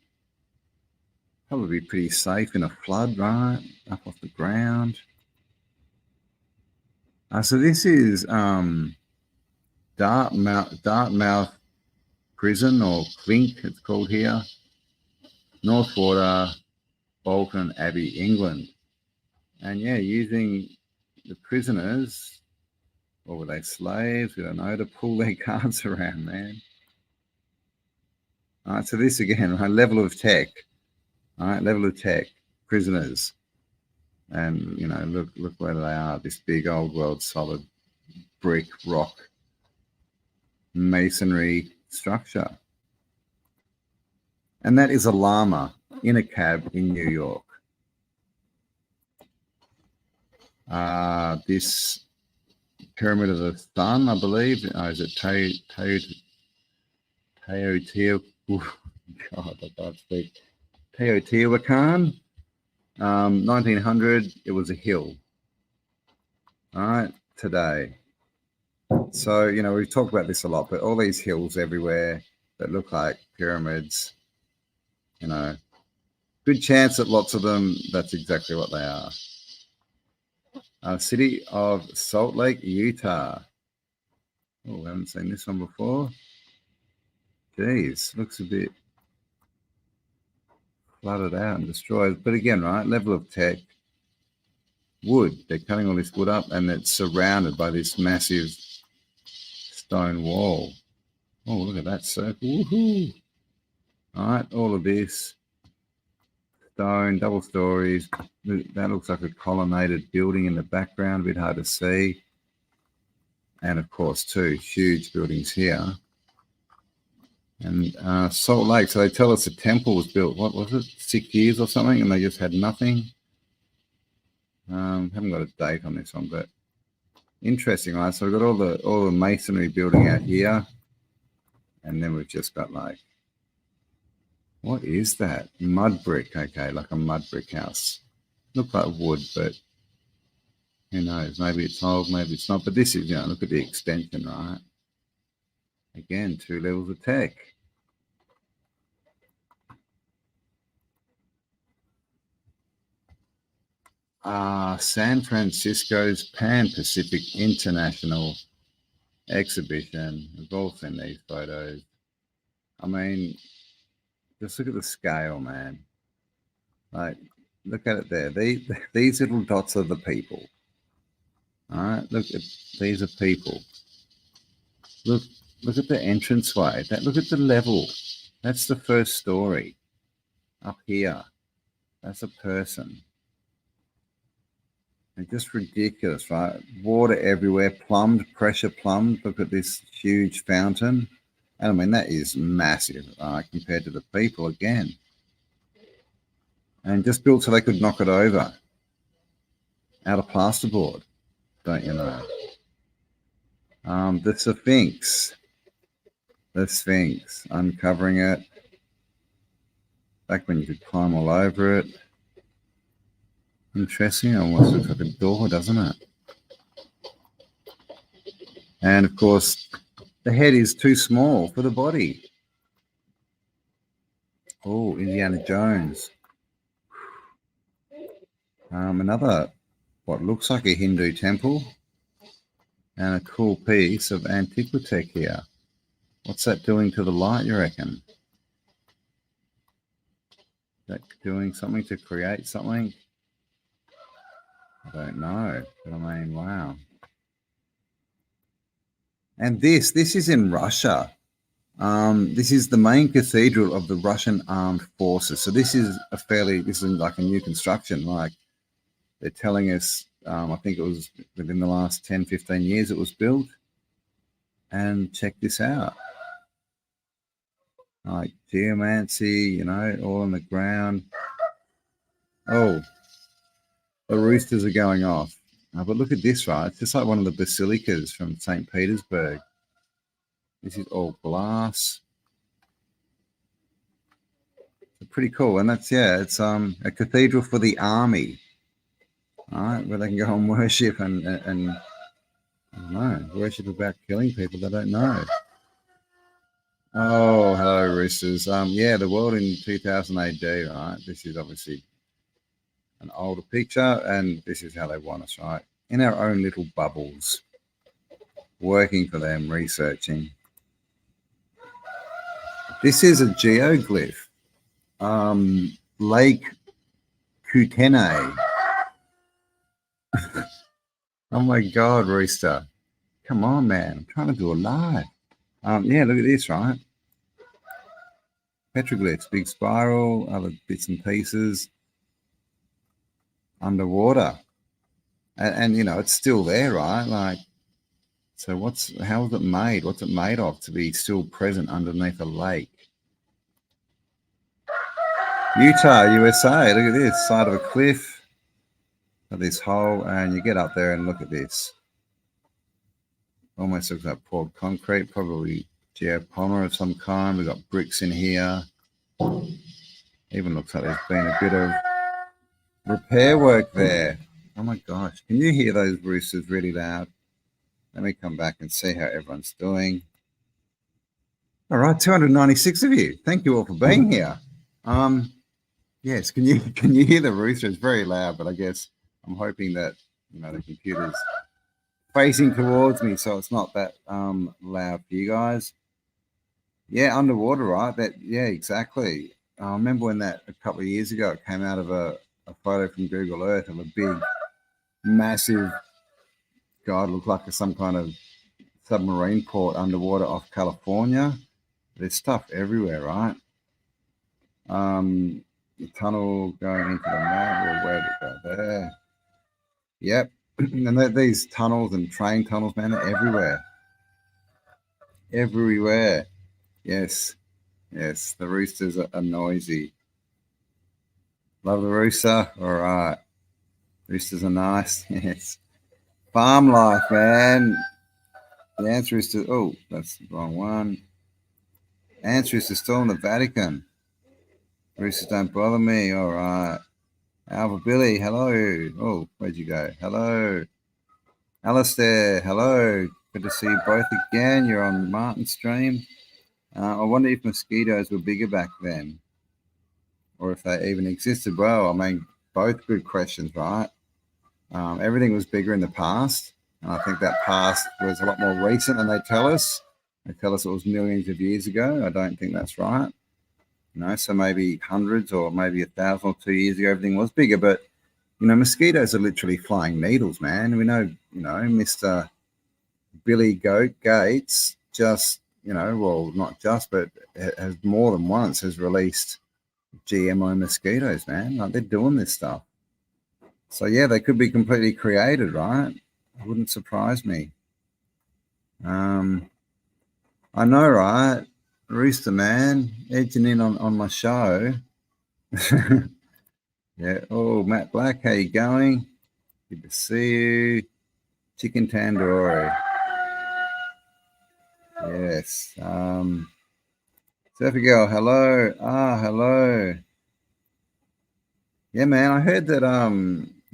Probably pretty safe in a flood, right? Up off the ground. So this is Dartmouth Prison, or Clink, it's called here. Northwater, Bolton Abbey, England. And yeah, using the prisoners, or were they slaves? We don't know, to pull their cards around, man. All right, so this again, right, level of tech. All right, level of tech, prisoners. And, look where they are, this big old world solid brick, rock, masonry structure. And that is a llama in a cab in New York. This Pyramid of the Sun, I believe. Is it Teotihuacan? 1900, it was a hill. All right, today. So, we've talked about this a lot, but all these hills everywhere that look like pyramids, good chance that lots of them, that's exactly what they are. City of Salt Lake, Utah. Oh, I haven't seen this one before. Geez, looks a bit flooded out and destroyed. But again, right, level of tech. Wood. They're cutting all this wood up, and it's surrounded by this massive stone wall. Oh, look at that circle. Woohoo! All right, all of this. Stone, double stories. That looks like a colonnaded building in the background, a bit hard to see. And of course, two huge buildings here. And Salt Lake, so they tell us the temple was built, what was it, 6 years or something, and they just had nothing. Haven't got a date on this one, but interesting, right? So we've got all the masonry building out here, and then we've just got like, what is that? Mud brick, okay, like a mud brick house. Look like wood, but who knows? Maybe it's old, maybe it's not. But this is, look at the extension, right? Again, 2 levels of tech. San Francisco's Pan-Pacific International Exhibition. We've all seen these photos. I mean, just look at the scale, man. Like, look at it there. These little dots are the people. All right, look at these are people. Look at the entranceway. Look at the level. That's the first story. Up here, that's a person. And just ridiculous, right? Water everywhere, plumbed, pressure plumbed. Look at this huge fountain. And I mean, that is massive compared to the people again. And just built so they could knock it over out of plasterboard, don't you know? The Sphinx, uncovering it. Back when you could climb all over it. Interesting, almost looks like a door, doesn't it? And of course, the head is too small for the body. Oh, Indiana Jones. Another, what looks like a Hindu temple. And a cool piece of antiquitech here. What's that doing to the light, you reckon? Is that doing something to create something? I don't know, but I mean, wow. And this is in Russia. This is the main cathedral of the Russian Armed Forces. So this is like a new construction. Like they're telling us, I think it was within the last 10, 15 years it was built. And check this out. Like geomancy, all on the ground. Oh, the roosters are going off. But look at this, right? It's just like one of the basilicas from St. Petersburg. This is all glass. It's pretty cool. And that's, it's a cathedral for the army. All right, where they can go and worship and I don't know, worship about killing people they don't know. Oh, hello, roosters. The world in 2000 AD, right? This is obviously an older picture, and this is how they want us, right? In our own little bubbles, working for them, researching. This is a geoglyph. Lake Kootenay. Oh my God, rooster. Come on, man. I'm trying to do a live. Look at this, right? Petroglyphs, big spiral, other bits and pieces. Underwater. And it's still there, right? Like, so how is it made? What's it made of to be still present underneath a lake? Utah, USA. Look at this, side of a cliff. Got this hole, and you get up there and look at this. Almost looks like poured concrete, probably geopolymer of some kind. We've got bricks in here. Even looks like there's been a bit of repair work there. Oh my gosh, can you hear those roosters really loud? Let me come back and see how everyone's doing. All right, 296 of you. Thank you all for being here. Yes, can you hear the rooster? It's very loud, but I guess I'm hoping that the computer's facing towards me, so it's not that loud for you guys. Yeah, underwater, right? Yeah, exactly. I remember when that a couple of years ago, it came out of a photo from Google Earth of a big, massive, God, looked like some kind of submarine port underwater off California. There's stuff everywhere, right? The tunnel going into the map, or where did it go? There. Yep. And these tunnels and train tunnels, man, are everywhere. Everywhere. Yes. Yes. The roosters are noisy. Love the rooster. All right. Roosters are nice. Yes. Farm life, man. The answer is to, oh, that's the wrong one. Answer is to still in the Vatican. Roosters don't bother me. All right. Alpha Billy, hello. Oh, where'd you go? Hello. Alistair, hello. Good to see you both again. You're on Martin's stream. I wonder if mosquitoes were bigger back then, or if they even existed. Well, I mean, both good questions, right? Everything was bigger in the past, and I think that past was a lot more recent than they tell us. They tell us it was millions of years ago. I don't think that's right. So maybe hundreds or maybe 1,000 or 2 years ago, everything was bigger. But mosquitoes are literally flying needles, man. We know, Mr. Billy Goat Gates just, well, not just, but has more than once has released GMO mosquitoes, man. Like, they're doing this stuff. So yeah, they could be completely created, right? It wouldn't surprise me. I know, right? Rooster man, edging in on my show. Yeah. Oh, Matt Black, how you going? Good to see you. Chicken tandoori. Yes. Surfer girl, hello. Hello. Yeah, man. I heard that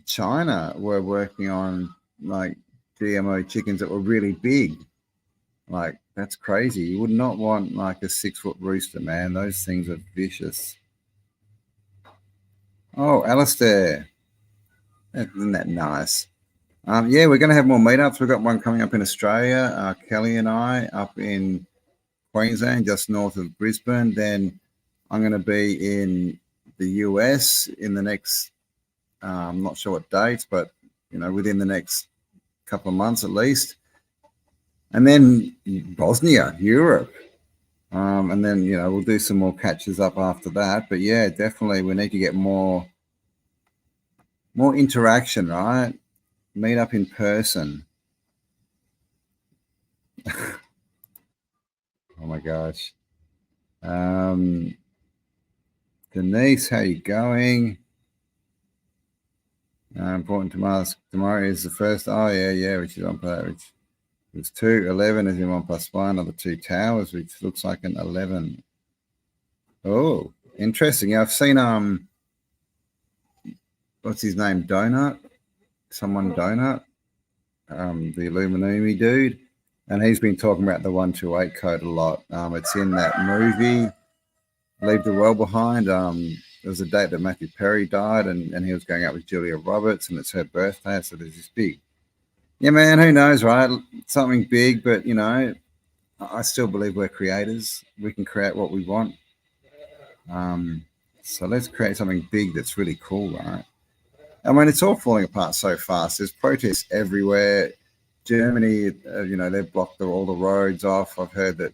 China were working on like GMO chickens that were really big. Like, that's crazy. You would not want like a 6-foot rooster, man. Those things are vicious. Oh, Alistair. Isn't that nice? Yeah, we're going to have more meetups. We've got one coming up in Australia. Kelly and I up in Queensland, just north of Brisbane. Then I'm going to be in the US in the next, I'm not sure what dates, but, within the next couple of months at least. And then Bosnia, Europe. And then, we'll do some more catches up after that. But yeah, definitely we need to get more interaction, right? Meet up in person. Oh my gosh. Denise, how you going? Important to ask. Tomorrow is the first. Oh yeah, which is on that. Which is 2, 11 is in 1 + 1 of the 2 towers, which looks like an 11. Oh, interesting. Yeah, I've seen what's his name? Donut. The Illuminati dude, and he's been talking about the 128 code a lot. It's in that movie, Leave the World Behind. There was a date that Matthew Perry died, and he was going out with Julia Roberts, and it's her birthday. So there's this big, yeah, man, who knows, right? Something big, but I still believe we're creators. We can create what we want. So let's create something big that's really cool, right? I mean, it's all falling apart so fast. There's protests everywhere. Germany, they've blocked all the roads off. I've heard that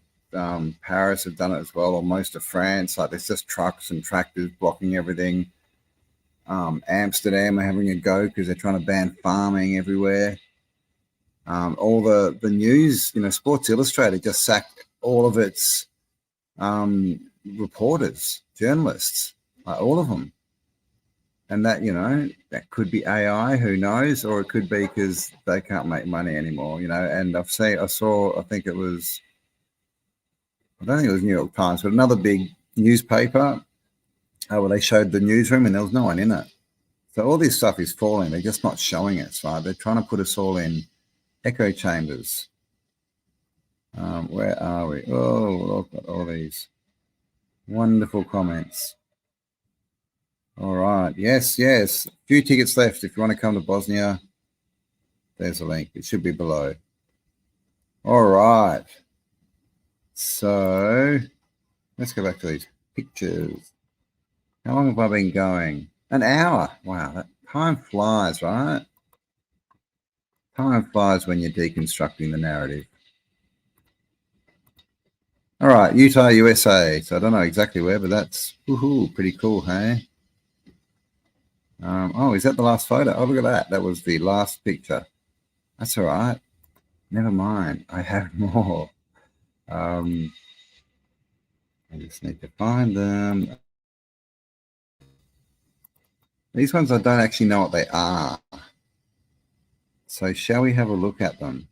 Paris have done it as well, or most of France. Like, there's just trucks and tractors blocking everything. Amsterdam are having a go because they're trying to ban farming everywhere. All the news, Sports Illustrated just sacked all of its reporters, journalists, all of them. And that, that could be AI, who knows, or it could be because they can't make money anymore, And I think it was, I don't think it was New York Times, but another big newspaper where they showed the newsroom and there was no one in it. So all this stuff is falling. They're just not showing us, right? They're trying to put us all in echo chambers. Where are we? Oh, look at all these wonderful comments. All right. Yes. A few tickets left if you want to come to Bosnia. there's a link. It should be below. All right. So let's go back to these pictures. How long have I been going? An hour. Wow, that time flies, right? Time flies when you're deconstructing the narrative. All right, Utah, USA. So I don't know exactly where, but that's pretty cool, hey? Oh, is that the last photo? Oh, look at that. That was the last picture. That's all right. Never mind. I have more. I just need to find them. These ones, I don't actually know what they are. So shall we have a look at them?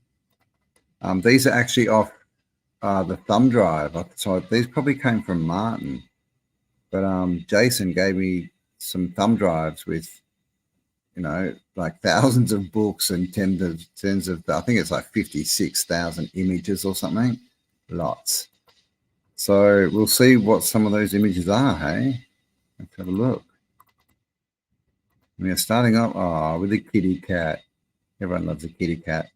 These are actually off the thumb drive. So these probably came from Martin. But Jason gave me some thumb drives with, you know, like thousands of books and tens of, I think it's like 56,000 images or something. Lots. So we'll see what some of those images are, hey? Let's have a look. We are starting up with a kitty cat. Everyone loves a kitty cat.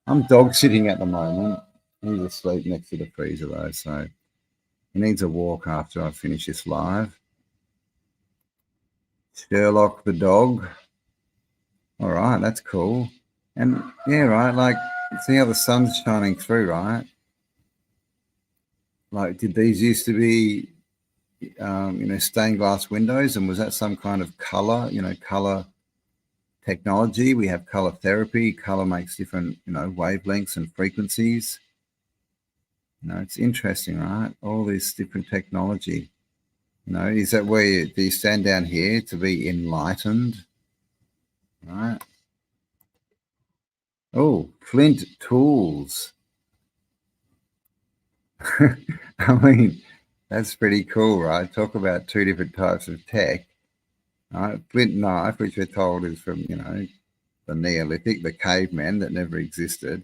I'm dog sitting at the moment. He's asleep next to the freezer though, so he needs a walk after I finish this live. Sherlock the dog. All right, that's cool. And yeah, right, like see how the sun's shining through, right? Like, did these used to be, you know, stained glass windows, and was that some kind of color, you know, color technology? We have color therapy. Color makes different, you know, wavelengths and frequencies. You know, it's interesting, right? All this different technology. You know, is that where do you stand down here to be enlightened? Right. Oh, flint tools. I mean, that's pretty cool, right? Talk about two different types of tech. Right? Flint knife, which we're told is from, you know, the Neolithic, the cavemen that never existed,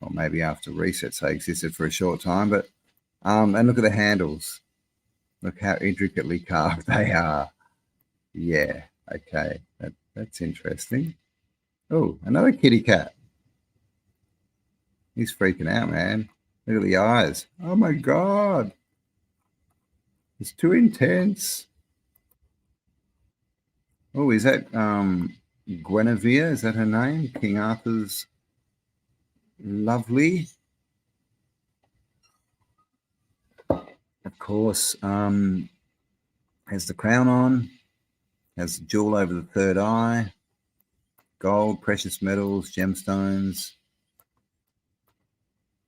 or maybe after resets they existed for a short time. But and look at the handles. Look how intricately carved they are. Yeah, okay, that's interesting. Oh, another kitty cat. He's freaking out, man. Look at the eyes. Oh my God. It's too intense. Oh, is that Guinevere? Is that her name? King Arthur's lovely. Of course, has the crown on, has the jewel over the third eye, gold, precious metals, gemstones.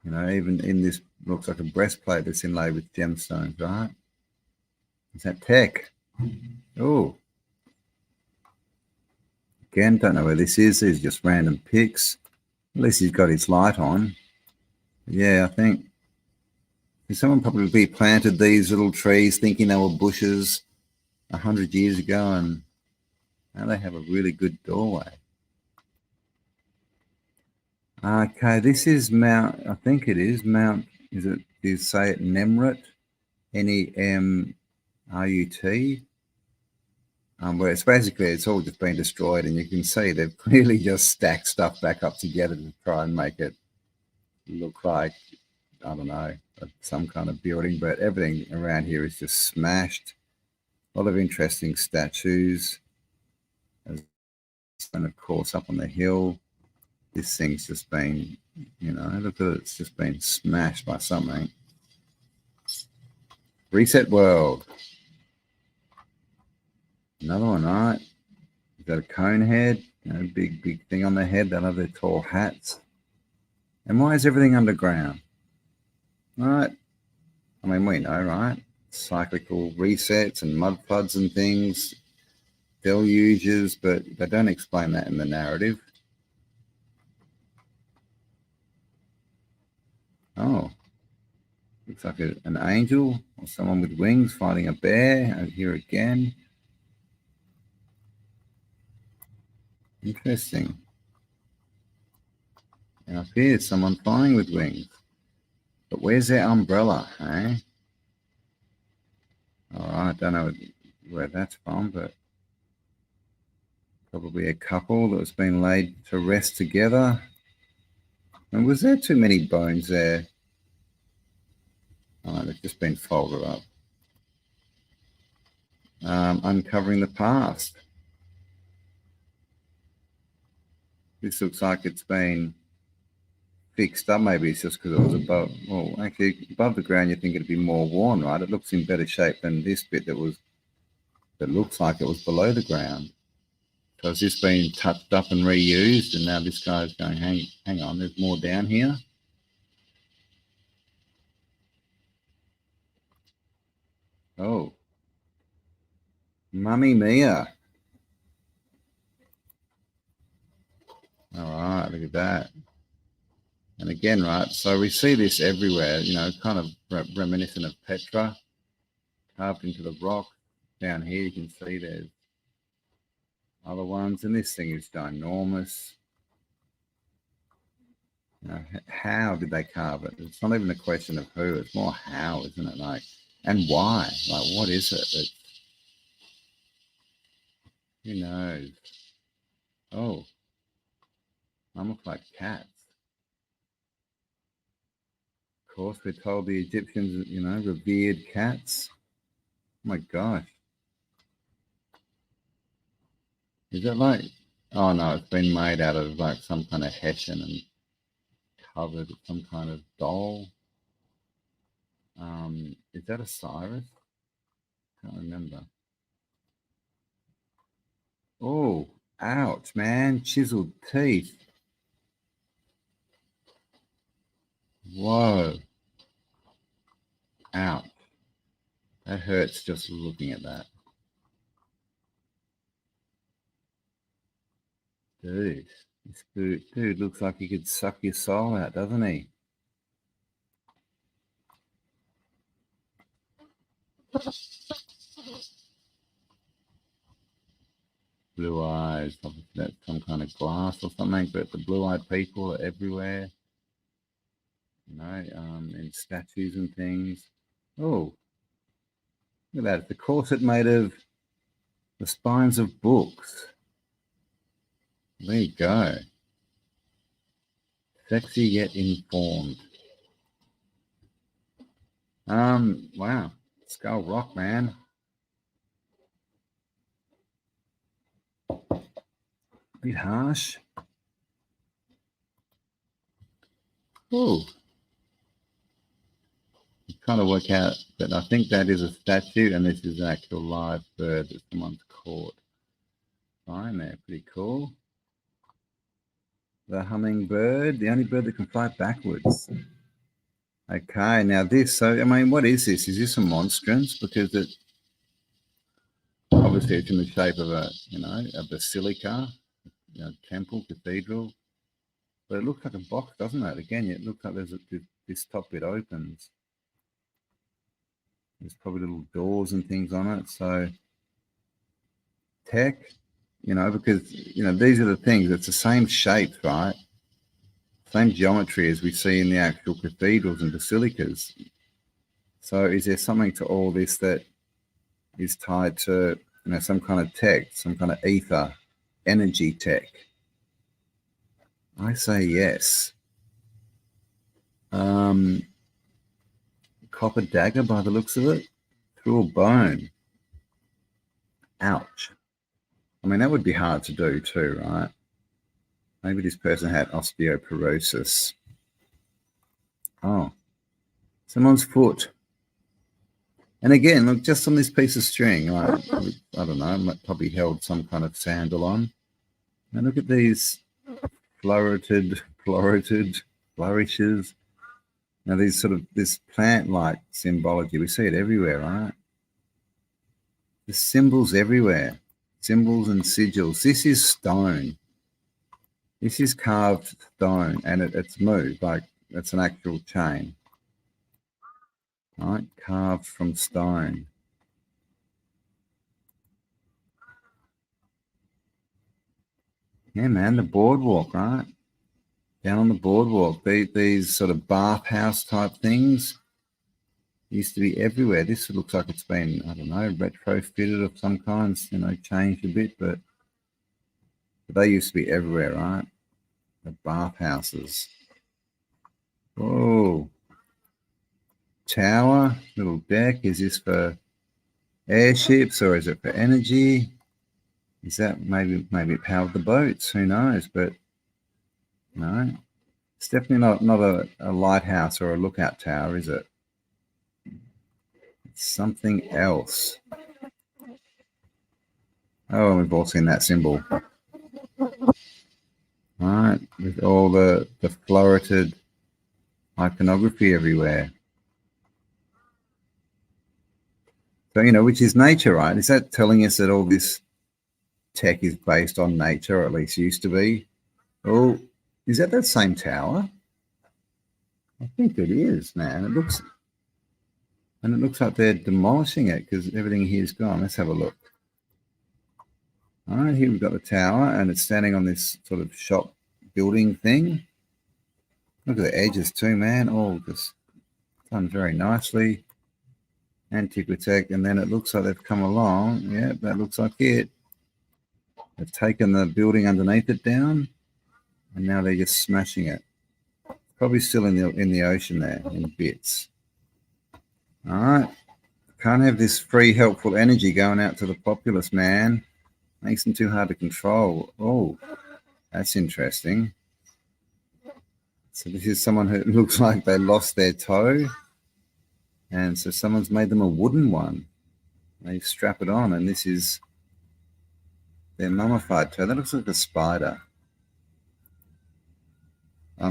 You know, even in this looks like a breastplate that's inlaid with gemstones, right? Is that tech? Oh. Again, don't know where this is. These are just random pics. At least he's got his light on. Yeah, I think someone probably planted these little trees thinking they were bushes 100 years ago, and now they have a really good doorway. Okay, this is Mount, I think it is Mount, is it, do you say it Nemrut? Nemrut. Where it's basically, it's all just been destroyed, and you can see they've clearly just stacked stuff back up together to try and make it look like, I don't know, some kind of building, but everything around here is just smashed. A lot of interesting statues. And of course, up on the hill, this thing's just been, you know, look at it, it's just been smashed by something. Reset world. Another one, right? You've got a cone head, you know, big thing on the head. They love their tall hats. And why is everything underground? Right? I mean, we know, right? Cyclical resets and mud floods and things, deluges, but they don't explain that in the narrative. Oh, looks like an angel or someone with wings fighting a bear over here again. Interesting. And up here, someone flying with wings. But where's their umbrella, eh? All right, don't know where that's from, but Probably a couple that's been laid to rest together. And was there too many bones there? Oh, they've just been folded up. Uncovering the past. This looks like it's been fixed up. Maybe it's just because it was above. Well, actually, above the ground, you think it'd be more worn, right? It looks in better shape than this bit that looks like it was below the ground. So has this been touched up and reused? And now this guy's going, hang on, there's more down here. Oh, Mummy Mia. All right, look at that. And again, right, so we see this everywhere, you know, kind of reminiscent of Petra, carved into the rock. Down here you can see there's other ones, and this thing is ginormous. You know, how did they carve it? It's not even a question of who, it's more how, isn't it? Like, and why? Like, what is it? Who knows? Oh, they look like cats. Of course, we're told the Egyptians, you know, revered cats. Oh my gosh. Is that like, oh no, it's been made out of like some kind of hessian and covered with some kind of doll. Is that a Cyrus? Can't remember. Oh, ouch, man. Chiseled teeth. Whoa. Ouch. That hurts just looking at that. Dude, this dude looks like he could suck your soul out, doesn't he? Blue eyes, obviously that's some kind of glass or something, but the blue-eyed people are everywhere. You know, in statues and things. Oh, look at that. It's a corset made of the spines of books. There you go. Sexy yet informed. Wow. Skull Rock, man. A bit harsh. Oh. You kind of work out that I think that is a statue and this is an actual live bird that someone's caught. Fine there, pretty cool. The hummingbird, the only bird that can fly backwards. Okay, now this, so I mean, what is this? Is this a monstrance? Because it obviously it's in the shape of a, you know, a basilica, you know, temple, cathedral. But it looks like a box, doesn't it? Again, it looks like there's this top bit opens. There's probably little doors and things on it. So tech, you know, because, you know, these are the things. It's the same shapes, right? Same geometry as we see in the actual cathedrals and basilicas. So is there something to all this that is tied to, you know, some kind of tech, some kind of ether, energy tech? I say yes. Copper dagger by the looks of it, through a bone. Ouch. I mean, that would be hard to do too, right? Maybe this person had osteoporosis. Oh, someone's foot. And again, look, just on this piece of string, like, I don't know, probably held some kind of sandal on. And look at these flourishes. Now, these sort of, this plant-like symbology, we see it everywhere, right? There's symbols everywhere, symbols and sigils. This is stone. This is carved stone, and it's moved, like it's an actual chain, right? Carved from stone. Yeah, man, the boardwalk, right? Down on the boardwalk, these sort of bathhouse type things used to be everywhere. This looks like it's been, I don't know, retrofitted of some kind, you know, changed a bit, but But they used to be everywhere, right? The bathhouses. Oh, tower, little deck. Is this for airships or is it for energy? Is that maybe it powered the boats? Who knows? But no, it's definitely not a lighthouse or a lookout tower, is it? It's something else. Oh, and we've all seen that symbol. All right, with all the floreted iconography everywhere. So, you know, which is nature, right? Is that telling us that all this tech is based on nature, or at least used to be? Oh, is that same tower? I think it is, man. It looks like they're demolishing it because everything here's gone. Let's have a look. All right, here we've got the tower, and it's standing on this sort of shop building thing. Look at the edges too, man. All just done very nicely. Antiquitech, and then it looks like they've come along. Yeah, that looks like it. They've taken the building underneath it down, and now they're just smashing it. Probably still in the ocean there in bits. All right, can't have this free helpful energy going out to the populace, man. Makes them too hard to control. Oh, that's interesting. So this is someone who looks like they lost their toe, and so someone's made them a wooden one. They strap it on, and this is their mummified toe. That looks like a spider.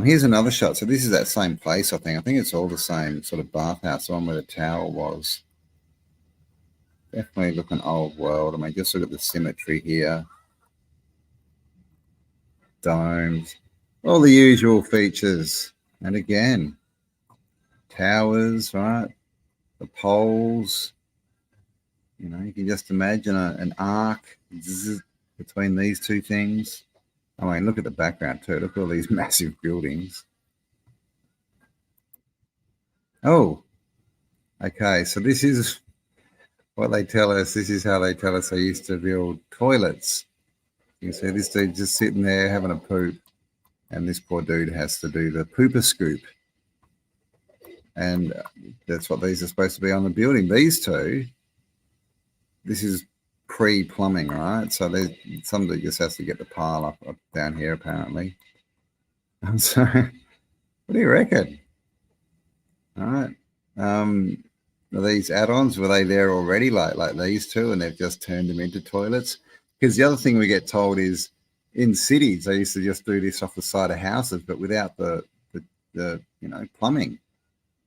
Here's another shot. So this is that same place, I think. I think it's all the same sort of bathhouse, the one where the tower was. Definitely looking old world. I mean, just look at the symmetry here. Domes. All the usual features. And again, towers, right? The poles. You know, you can just imagine an arc between these two things. I mean, look at the background too. Look at all these massive buildings. Oh, okay. So this is what they tell us. This is how they tell us they used to build toilets. You can see this dude just sitting there having a poop, and this poor dude has to do the pooper scoop. And that's what these are supposed to be on the building. These two, this is pre-plumbing, right? So there's somebody just has to get the pile up down here, apparently. And so, what do you reckon? All right. Are these add-ons, were they there already, like these two, and they've just turned them into toilets? Because the other thing we get told is in cities they used to just do this off the side of houses, but without the you know, plumbing,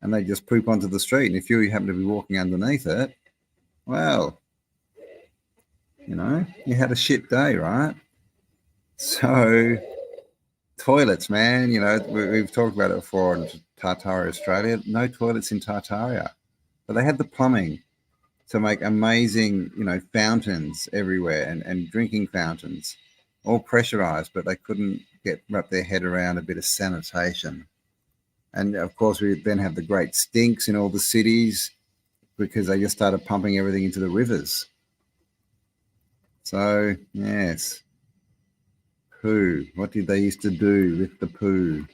and they just poop onto the street. And if you happen to be walking underneath it, well, you know, you had a shit day, right? So toilets, man, you know, we've talked about it before in Tartaria, Australia. No toilets in Tartaria, but they had the plumbing to make amazing, you know, fountains everywhere, and drinking fountains, all pressurized, but they couldn't wrap their head around a bit of sanitation. And of course, we then have the great stinks in all the cities because they just started pumping everything into the rivers. So, yes. Poo. What did they used to do with the poo?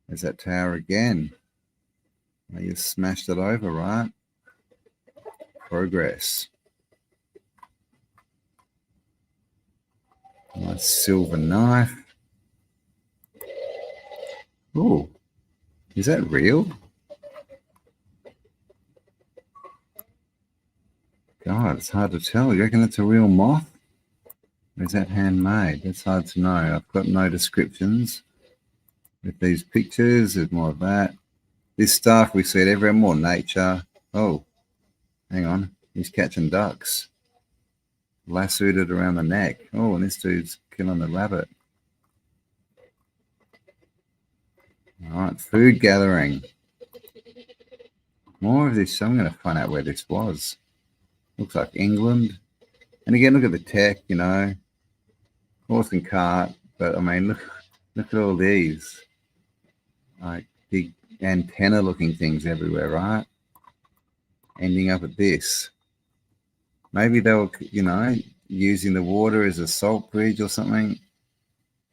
There's that tower again. They just smashed it over, right? Progress. Nice silver knife. Oh, is that real? God, it's hard to tell. You reckon it's a real moth? Or is that handmade? That's hard to know. I've got no descriptions. With these pictures, there's more of that. This stuff, we see it everywhere, more nature. Oh, hang on. He's catching ducks. Lassoed it around the neck. Oh, and this dude's killing the rabbit. All right, food gathering. More of this. I'm going to find out where this was. Looks like England. And again, look at the tech, you know. Horse and cart. But, I mean, look at all these. Like big antenna-looking things everywhere, right? Ending up at this. Maybe they'll, you know, using the water as a salt bridge or something,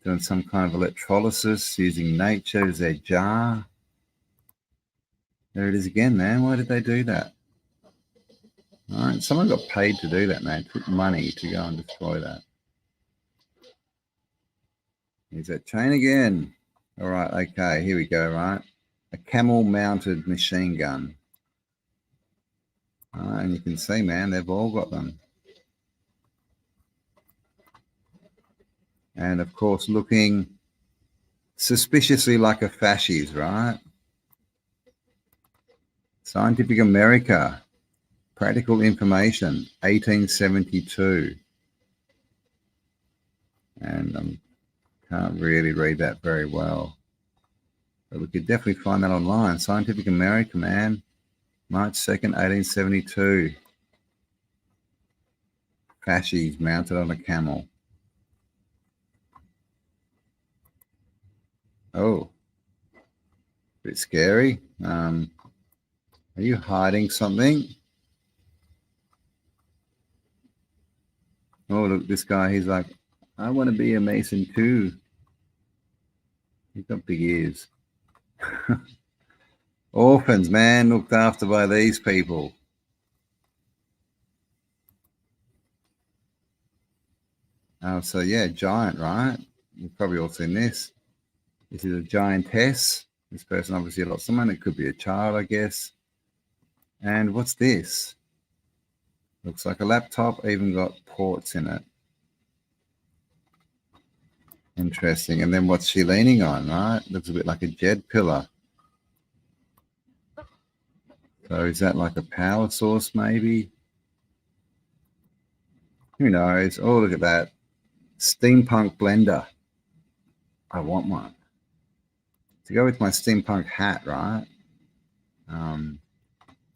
doing some kind of electrolysis, using nature as their jar. There it is again, man. Why did they do that? All right, someone got paid to do that, man. Took money to go and destroy that. Here's that chain again. All right, okay, here we go, right? A camel-mounted machine gun. All right, and you can see, man, they've all got them. And, of course, looking suspiciously like a fascist, right? Scientific America, Practical Information, 1872. And can't really read that very well. But we could definitely find that online. Scientific America, man. March 2nd, 1872. Fasces mounted on a camel. Oh. Bit scary. Are you hiding something? Oh, look, this guy, he's like, I want to be a Mason too. He's got big ears. Orphans, man, looked after by these people. Oh, so yeah, giant, right? You've probably all seen this. This is a giantess. This person obviously lost someone. It could be a child, I guess. And what's this? Looks like a laptop, even got ports in it. Interesting. And then what's she leaning on, right? Looks a bit like a jet pillar. So is that like a power source, maybe? Who knows? Oh, look at that. Steampunk blender. I want one. To go with my steampunk hat, right?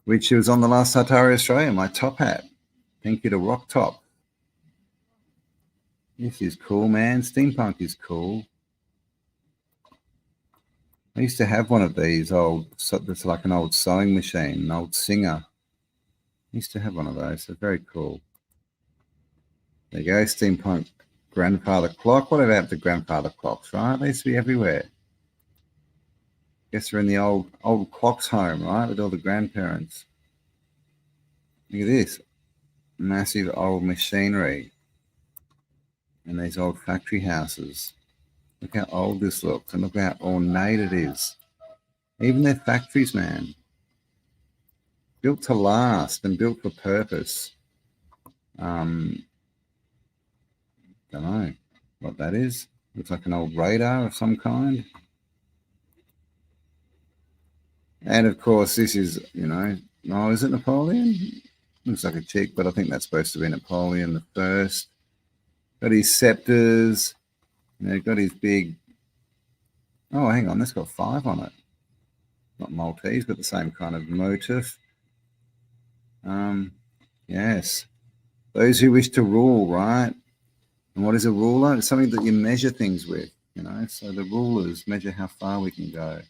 Which was on the last Tartaria Australia, my top hat. Thank you to Rock Top. This is cool, man. Steampunk is cool. I used to have one of these old, it's like an old sewing machine, an old Singer. I used to have one of those. They're very cool. There you go, steampunk grandfather clock. What about the grandfather clocks, right? They used to be everywhere. Guess we're in the old clocks home, right, with all the grandparents. Look at this. Massive old machinery. And these old factory houses. Look how old this looks, and look how ornate it is. Even their factories, man. Built to last and built for purpose. Don't know what that is. Looks like an old radar of some kind. And of course, this is, oh, is it Napoleon? Looks like a chick, but I think that's supposed to be Napoleon the First. Got his scepters. Got his big. Oh, hang on, that's got 5 on it. Not Maltese, but the same kind of motif. Yes. Those who wish to rule, right? And what is a ruler? It's something that you measure things with, So the rulers measure how far we can go.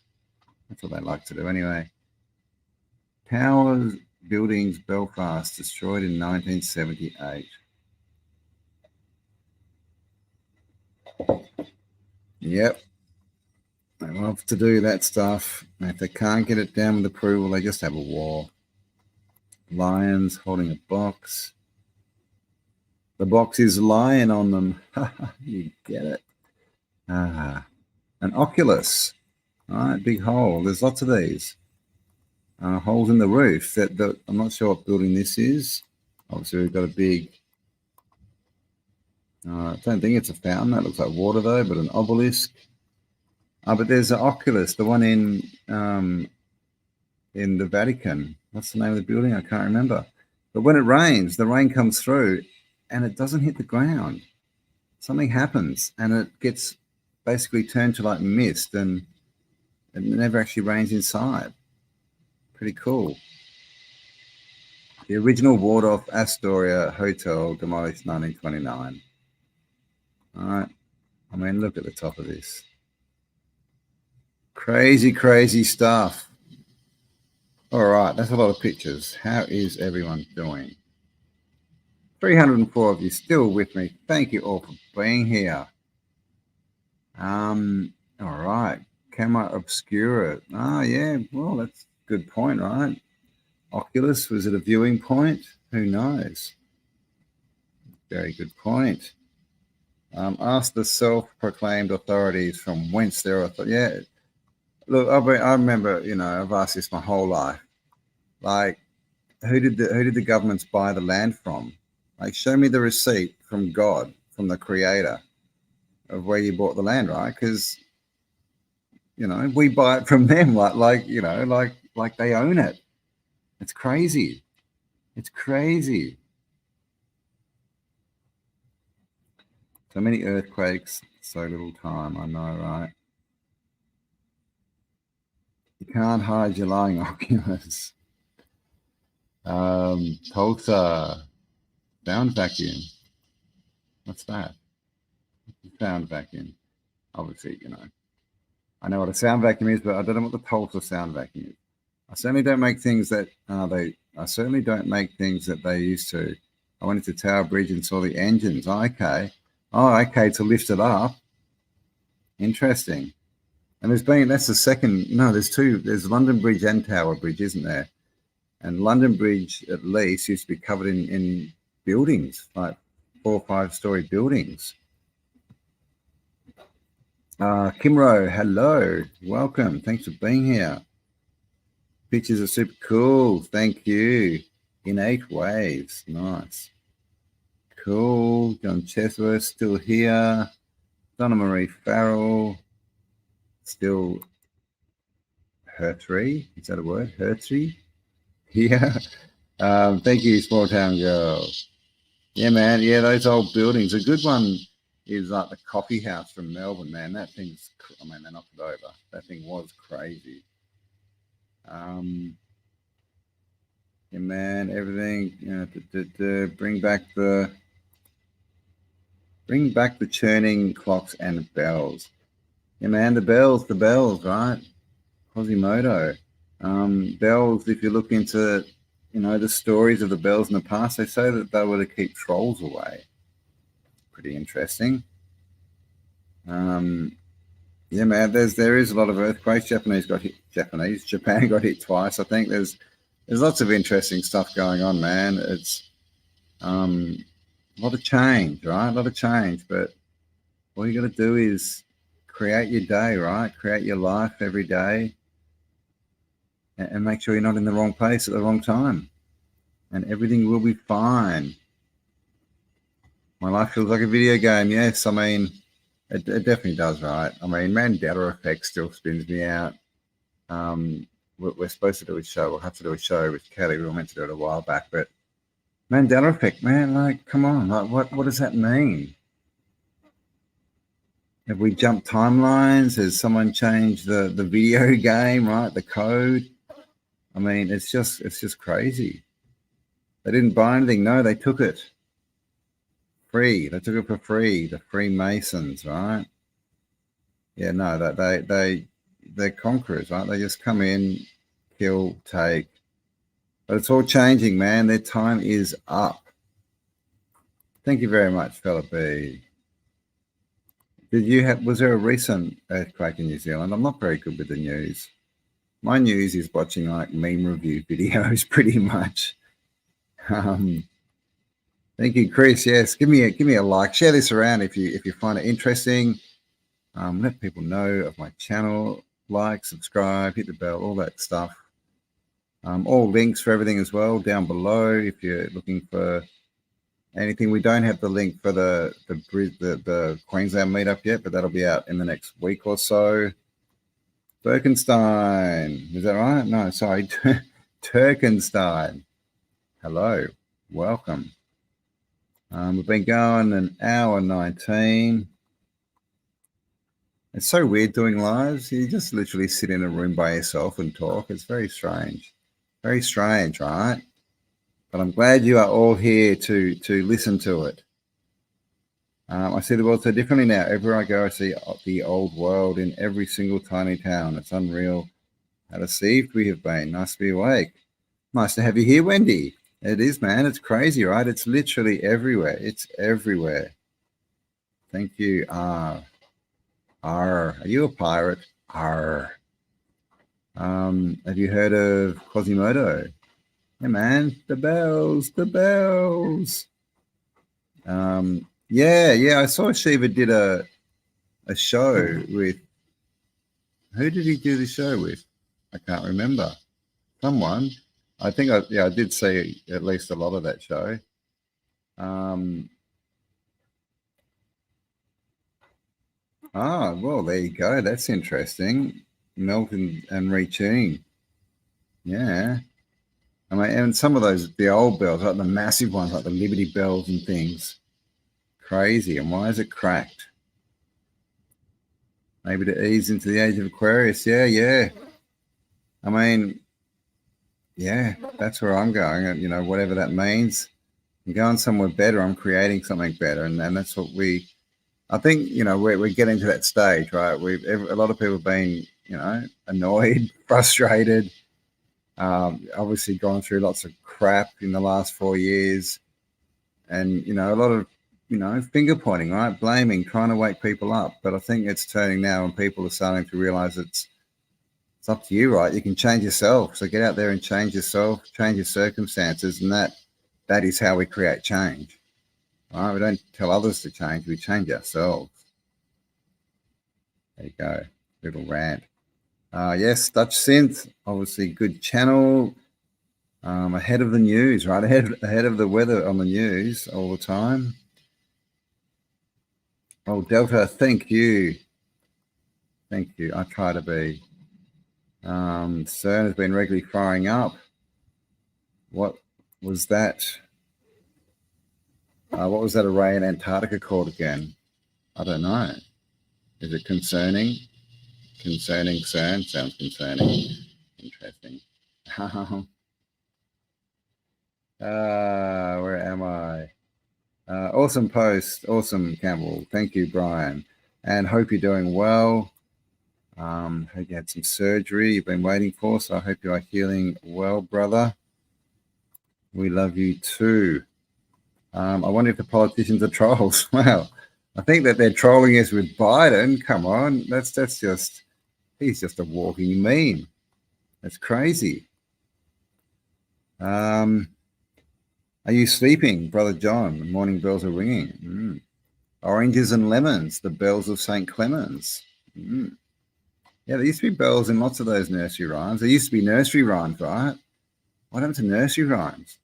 That's what they like to do anyway. Towers, buildings, Belfast, destroyed in 1978. Yep. They love to do that stuff. And if they can't get it down with approval, they just have a war. Lions holding a box. The box is lying on them. You get it. An Oculus. All right, big hole. There's lots of these. Holes in the roof. I'm not sure what building this is. Obviously, we've got a big... I don't think it's a fountain. That looks like water, though, but an obelisk. But there's an Oculus, the one in the Vatican. What's the name of the building? I can't remember. But when it rains, the rain comes through, and it doesn't hit the ground. Something happens, and it gets basically turned to like mist, and it never actually rains inside. Pretty cool. The original Waldorf Astoria Hotel, demolished 1929. All right. I mean, look at the top of this. Crazy, crazy stuff. All right. That's a lot of pictures. How is everyone doing? 304 of you still with me. Thank you all for being here. All right. Camera obscura. Yeah. Well, that's a good point, right? Oculus, was it a viewing point? Who knows? Very good point. Ask the self-proclaimed authorities from whence their authority. Yeah. Look, I remember, I've asked this my whole life. Like, who did the governments buy the land from? Like, show me the receipt from God, from the creator of where you bought the land, right? Because, we buy it from them like they own it. It's crazy. It's crazy. So many earthquakes, so little time. I know, right? You can't hide your lying Oculus. Tulsa, sound vacuum. What's that? Sound vacuum. Obviously, I know what a sound vacuum is, but I don't know what the Tulsa sound vacuum is. I certainly don't make things that they used to. I went into Tower Bridge and saw the engines. Okay. Oh, okay, to lift it up. Interesting. And that's the second, there's two. There's London Bridge and Tower Bridge, isn't there? And London Bridge, at least, used to be covered in buildings, like 4 or 5 story buildings. Kimro, hello. Welcome. Thanks for being here. Pictures are super cool. Thank you. In 8 waves. Nice. Cool. John Chesworth still here. Donna Marie Farrell. Still Hertree. Is that a word? Hertree? Yeah. Thank you, Small Town Girl. Yeah, man. Yeah, those old buildings. A good one is like the coffee house from Melbourne, man. That thing's, they knocked it over. That thing was crazy. Yeah, man, everything, bring back the churning clocks and bells. Yeah, man, the bells, right? Quasimodo. Bells, if you look into, the stories of the bells in the past, they say that they were to keep trolls away. Pretty interesting. Yeah, man, there is a lot of earthquakes. Japan got hit twice. I think there's lots of interesting stuff going on, man. It's a lot of change, right? A lot of change, but all you got to do is create your day, right? Create your life every day, and make sure you're not in the wrong place at the wrong time, and everything will be fine. My life feels like a video game. Yes, it definitely does, right? Mandela effect still spins me out. We're supposed to do a show. We'll have to do a show with Kelly. We were meant to do it a while back, but Mandela effect, man, like, come on, like, what does that mean? Have we jumped timelines? Has someone changed the video game, right? The code? It's just crazy. They didn't buy anything. No, they took it free. They took it for free. The Freemasons, right? Yeah, no, they're conquerors, right? They just come in, kill, take. But it's all changing, man. Their time is up. Thank you very much, Fella B. Was there a recent earthquake in New Zealand? I'm not very good with the news. My news is watching like meme review videos pretty much. Thank you, Chris. Yes, give me a like. Share this around if you find it interesting. Let people know of my channel. Like, subscribe, hit the bell, all that stuff. All links for everything as well down below if you're looking for anything. We don't have the link for the Queensland meetup yet, but that'll be out in the next week or so. Birkenstein, is that right? No, sorry, Turkenstein. Hello, welcome. We've been going an hour 19. It's so weird doing lives. You just literally sit in a room by yourself and talk. It's very strange. Very strange, right? But I'm glad you are all here to listen to it. I see the world so differently now. Everywhere I go, I see the old world in every single tiny town. It's unreal how deceived we have been. Nice to be awake. Nice to have you here, Wendy. It is, man. It's crazy, right? It's literally everywhere. It's everywhere. Thank you. R. Are you a pirate? R. Have you heard of Quasimodo? Hey, man. The bells. The bells. Yeah. I saw Shiva did a show with. Who did he do the show with? I can't remember. Someone. I think I did see at least a lot of that show. Well, there you go. That's interesting. Milton and retuning. Yeah. I mean, and some of those, the old bells, like the massive ones, like the Liberty bells and things. Crazy. And why is it cracked? Maybe to ease into the age of Aquarius. Yeah. I mean, yeah, that's where I'm going. And, whatever that means. I'm going somewhere better. I'm creating something better. And that's what I think, we're getting to that stage, right? A lot of people have been, annoyed, frustrated, obviously gone through lots of crap in the last 4 years. And, a lot of, finger pointing, right? Blaming, trying to wake people up. But I think it's turning now and people are starting to realize it's up to you, right? You can change yourself. So get out there and change yourself, change your circumstances. And that is how we create change. All right? We don't tell others to change. We change ourselves. There you go. Little rant. Yes, Dutch Synth, obviously good channel. Ahead of the news, right? Ahead of the weather on the news all the time. Oh, Delta, thank you. Thank you. I try to be. CERN has been regularly firing up. What was that? What was that array in Antarctica called again? I don't know. Is it concerning? Concerning CERN? Sounds concerning. Interesting. Where am I? Awesome post. Awesome, Campbell. Thank you, Brian. And hope you're doing well. Hope you had some surgery you've been waiting for, so I hope you are healing well, brother. We love you too. I wonder if the politicians are trolls. Well, I think that they're trolling us with Biden. Come on, that's just, he's just a walking meme. That's crazy. Are you sleeping, Brother John? The morning bells are ringing. Oranges and lemons, the bells of St. Clemens. Yeah, there used to be bells in lots of those nursery rhymes. There used to be nursery rhymes, right? What happened to nursery rhymes?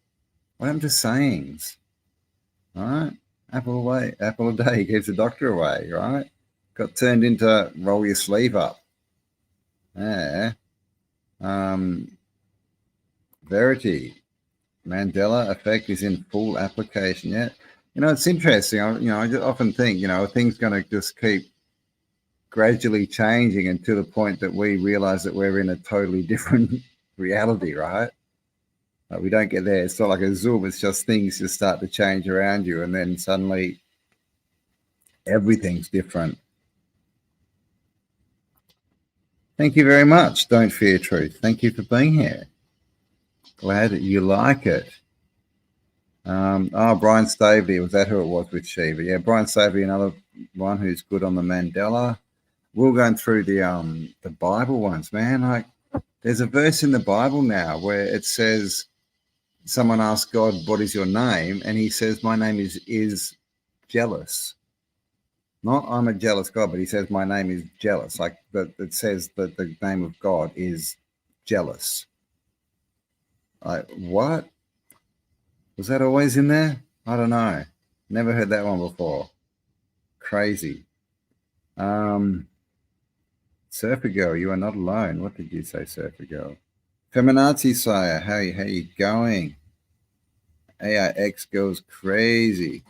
What happened to sayings? All right? Apple a day keeps the doctor away, right? Got turned into roll your sleeve up. Yeah. Verity. Mandela effect is in full application yet. It's interesting. I just often think, are things going to just keep gradually changing until the point that we realize that we're in a totally different reality, right? We don't get there. It's not like a zoom. It's just things just start to change around you, and then suddenly everything's different. Thank you very much. Don't fear truth. Thank you for being here. Glad that you like it. Brian Stavely, was that who it was with Shiva? Yeah, Brian Stavely, another one who's good on the Mandela. We're going through the Bible ones, man. Like, there's a verse in the Bible now where it says, someone asks God, "What is your name?" and he says, "My name is jealous." Not I'm a jealous God, but he says, "My name is jealous." Like it says that the name of God is jealous. Like, what? Was that always in there? I don't know. Never heard that one before. Crazy. Surfer Girl, you are not alone. What did you say, Surfer Girl? Feminazi Sire, how you going? AIX goes crazy.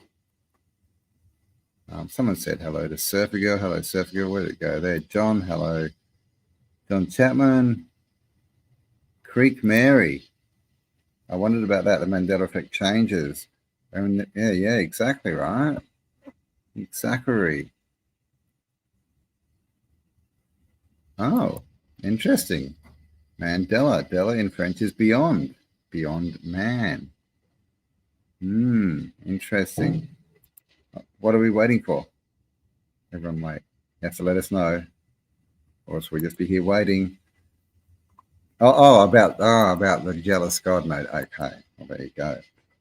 Someone said hello to Surfer Girl. Hello, Surfer Girl. Where did it go? There. John, hello. John Chapman. Creek Mary. I wondered about that. The Mandela effect changes. Yeah, exactly, right? Exactly. Oh, interesting. Mandela. Della in French is beyond. Beyond man. Interesting. What are we waiting for? Everyone wait. You have to let us know, or else we'll just be here waiting. About the jealous God, mate. Okay, well, there you go.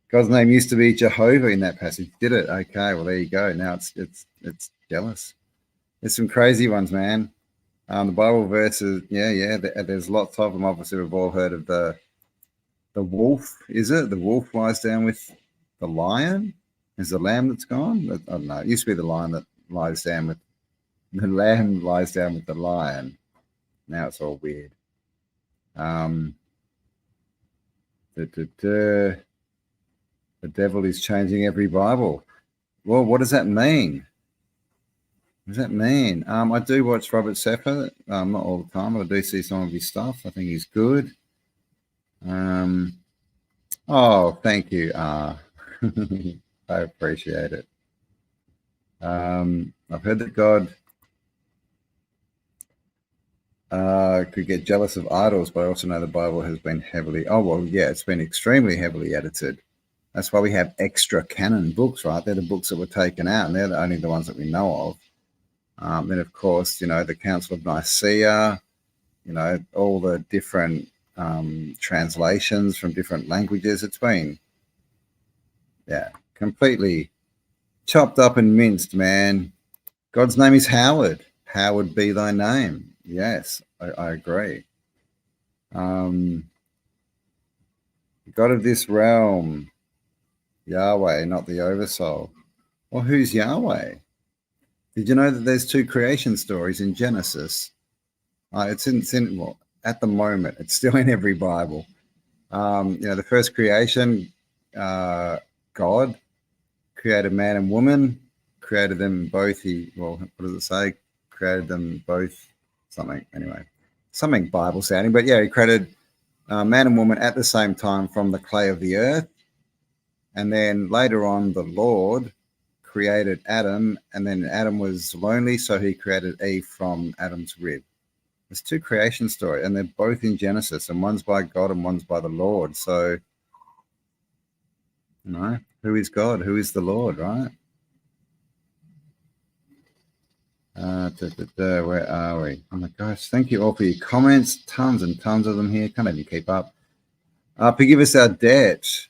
God's name used to be Jehovah in that passage, did it? Okay, well, there you go. Now it's jealous. There's some crazy ones, man. The Bible verses, yeah. There's lots of them. Obviously, we've all heard of the wolf. Is it the wolf lies down with the lion? Is the lamb that's gone? I don't know. It used to be the lion that lies down with the lamb lies down with the lion. Now it's all weird. The devil is changing every Bible. Well, what does that mean? What does that mean? I do watch Robert Sepper, not all the time, but I do see some of his stuff. I think he's good. Oh, thank you. I appreciate it. I've heard that God could get jealous of idols, but I also know the Bible has been it's been extremely heavily edited. That's why we have extra canon books, right? They're the books that were taken out, and they're only the ones that we know of. Then, of course, the Council of Nicaea, all the different translations from different languages. It's been, completely chopped up and minced, man. God's name is Howard. Howard be thy name. Yes, I agree. God of this realm, Yahweh, not the oversoul. Well, who's Yahweh? Did you know that there's 2 creation stories in Genesis? It's at the moment, it's still in every Bible. The first creation, God created man and woman, created them both. What does it say? Created them both. Something Bible sounding, but he created man and woman at the same time from the clay of the earth. And then later on, the Lord created Adam, and then Adam was lonely, so he created Eve from Adam's rib. There's 2 creation stories, and they're both in Genesis, and one's by God and one's by the Lord. So, who is God? Who is the Lord, right? Where are we? Oh my gosh, thank you all for your comments. Tons and tons of them here. Can't even keep up. Forgive us our debt.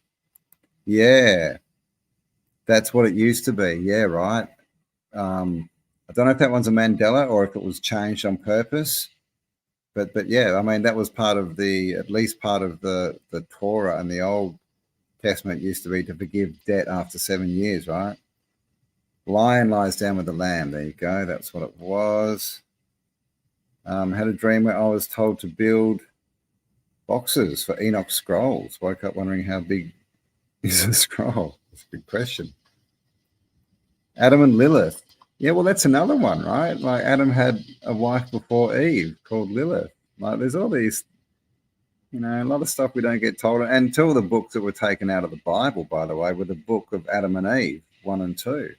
Yeah, that's what it used to be. Yeah, right. I don't know if that one's a Mandela or if it was changed on purpose. But yeah, I mean, that was at least part of the Torah, and the Old Testament used to be to forgive debt after 7 years, right? Lion lies down with the lamb. There you go. That's what it was. Had a dream where I was told to build boxes for Enoch scrolls. Woke up wondering how big is a scroll. That's a good question. Adam and Lilith. Yeah, well, that's another one, right? Like Adam had a wife before Eve called Lilith. Like there's all these, a lot of stuff we don't get told. And 2 of the books that were taken out of the Bible, by the way, were the book of Adam and Eve, 1 and 2.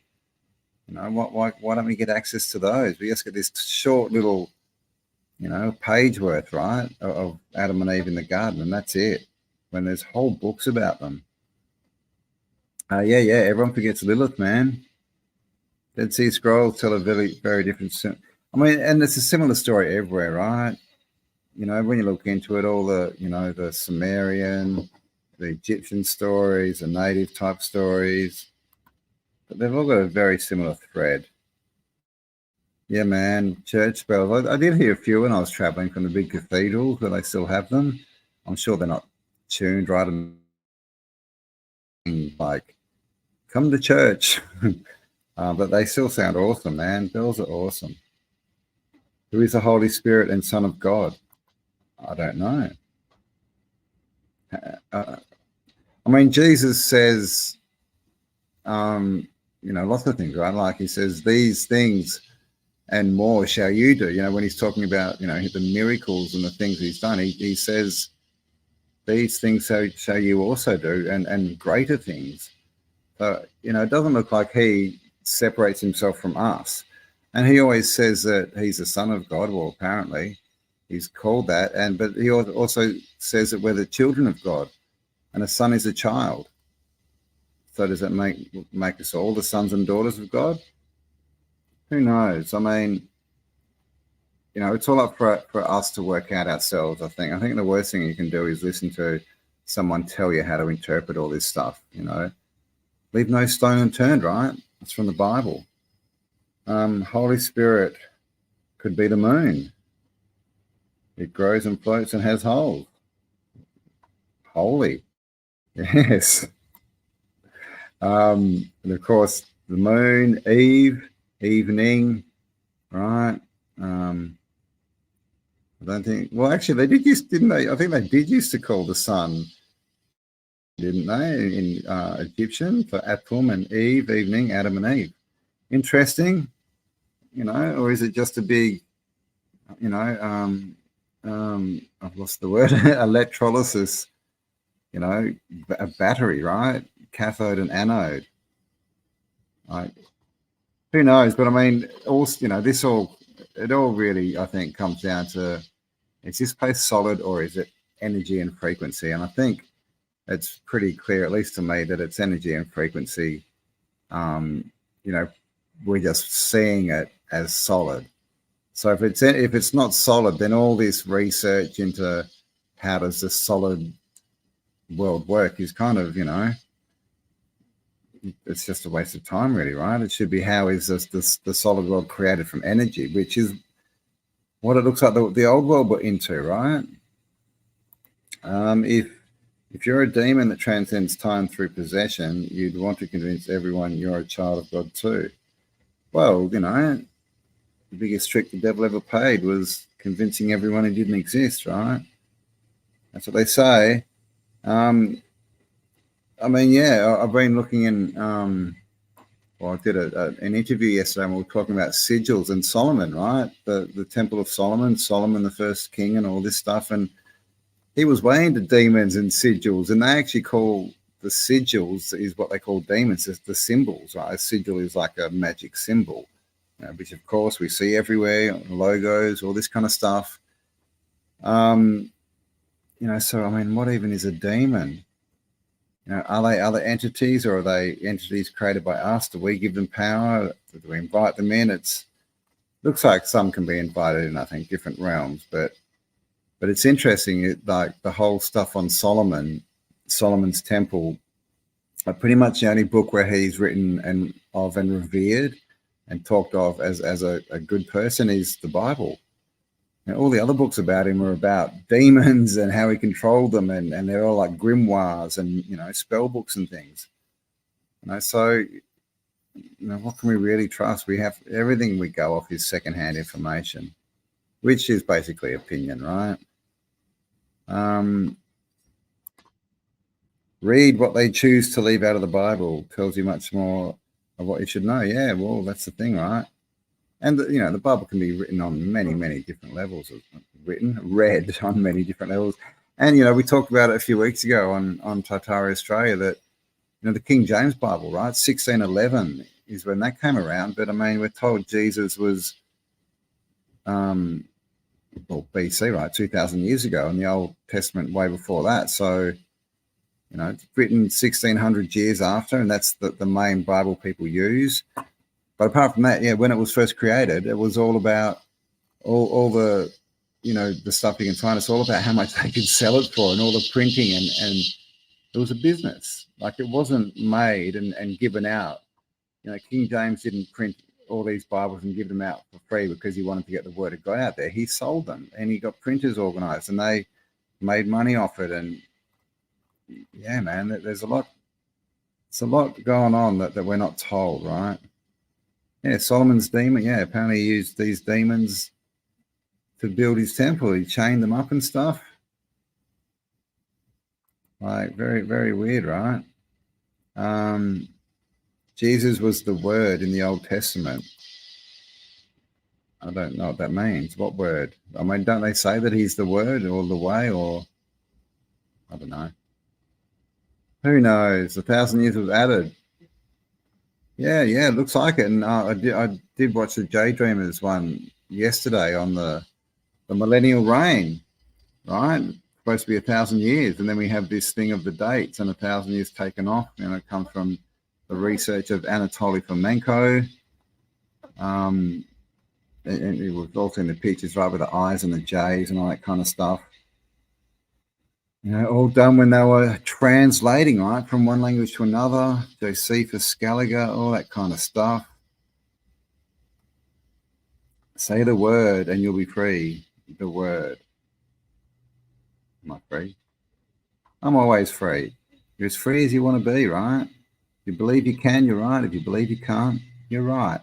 Why don't we get access to those? We just get this short little, page worth, right, of Adam and Eve in the garden, and that's it. When there's whole books about them. Everyone forgets Lilith, man. Dead Sea Scrolls tell a very, very different. And it's a similar story everywhere, right? When you look into it, all the, the Sumerian, the Egyptian stories, the native type stories, but they've all got a very similar thread. Yeah, man, church bells. I did hear a few when I was traveling from the big cathedrals, but they still have them. I'm sure they're not tuned right and like, come to church. But they still sound awesome, man. Bells are awesome. Who is the Holy Spirit and Son of God? I don't know. I mean, Jesus says, lots of things, right? Like he says, these things and more shall you do. When he's talking about, the miracles and the things he's done, he says, these things shall you also do, and greater things. So, it doesn't look like he separates himself from us. And he always says that he's the Son of God. Well, apparently he's called that. But he also says that we're the children of God, and a son is a child. So does that make us all the sons and daughters of God? Who knows? I mean, it's all up for us to work out ourselves, I think. I think the worst thing you can do is listen to someone tell you how to interpret all this stuff, Leave no stone unturned, right? It's from the Bible. Holy Spirit could be the moon. It grows and floats and has holes. Holy. Yes. And of course, the moon, Eve, evening, right? I don't think, well, actually, they didn't they? I think they did used to call the sun, didn't they, in Egyptian for Atum, and Eve, evening, Adam and Eve. Interesting, or is it just a big, I've lost the word, electrolysis, a battery, right? Cathode and anode. Like, who knows? But I mean, also, it all really, I think, comes down to, is this place solid or is it energy and frequency? And I think it's pretty clear, at least to me, that it's energy and frequency. We're just seeing it as solid. So if it's not solid, then all this research into how does the solid world work is kind of, it's just a waste of time, really, right? It should be, how is the solid world created from energy, which is what it looks like the old world we're into, right? If you're a demon that transcends time through possession, you'd want to convince everyone you're a child of God too. Well, the biggest trick the devil ever played was convincing everyone he didn't exist, right? That's what they say. I've been looking in, I did an interview yesterday and we were talking about sigils and Solomon, right? The Temple of Solomon the first king and all this stuff. And he was way into demons and sigils, and they actually call the sigils is what they call demons, is the symbols, right? A sigil is like a magic symbol, which of course we see everywhere, logos, all this kind of stuff. So I mean, what even is a demon? Are they other entities, or are they entities created by us? Do we give them power? Do we invite them in? Looks like some can be invited in, I think, different realms, but it's interesting, like the whole stuff on Solomon's temple. Pretty much the only book where he's written and revered and talked of as a good person is the Bible. All the other books about him are about demons and how he controlled them, and they're all like grimoires and spell books and things. So what can we really trust? We have everything we go off is secondhand information, which is basically opinion, right? Read what they choose to leave out of the Bible tells you much more of what you should know. Yeah, well, that's the thing, right? And the Bible can be written on many, many different levels. Read on many different levels. And we talked about it a few weeks ago on Tartaria Australia that the King James Bible, right? 1611 is when that came around. But I mean, we're told Jesus was BC, right? 2,000 years ago, and the Old Testament way before that. So it's written 1,600 years after, and that's the main Bible people use. But apart from that, when it was first created, it was all about all the, the stuff you can find. It's all about how much they could sell it for and all the printing. And it was a business. Like, it wasn't made and given out. King James didn't print all these Bibles and give them out for free because he wanted to get the word of God out there. He sold them, and he got printers organized, and they made money off it. And yeah, man, there's a lot going on that we're not told, right? Yeah, Solomon's demon. Yeah, apparently he used these demons to build his temple. He chained them up and stuff. Like, very, very weird, right? Jesus was the word in the Old Testament. I don't know what that means. What word? I mean, don't they say that he's the word or the way, or I don't know. Who knows? 1,000 years was added. Yeah, it looks like it. And I did watch the J Dreamers one yesterday on the millennial reign, right? It's supposed to be 1,000 years, and then we have this thing of the dates and 1,000 years taken off. It comes from the research of Anatoly Fomenko. And it was also in the pictures, right, with the eyes and the J's and all that kind of stuff. You know, all done when they were translating, right, from one language to another. Josephus Scaliger, all that kind of stuff. Say the word and you'll be free. The word. Am I free? I'm always free. You're as free as you want to be, right? If you believe you can, you're right. If you believe you can't, you're right.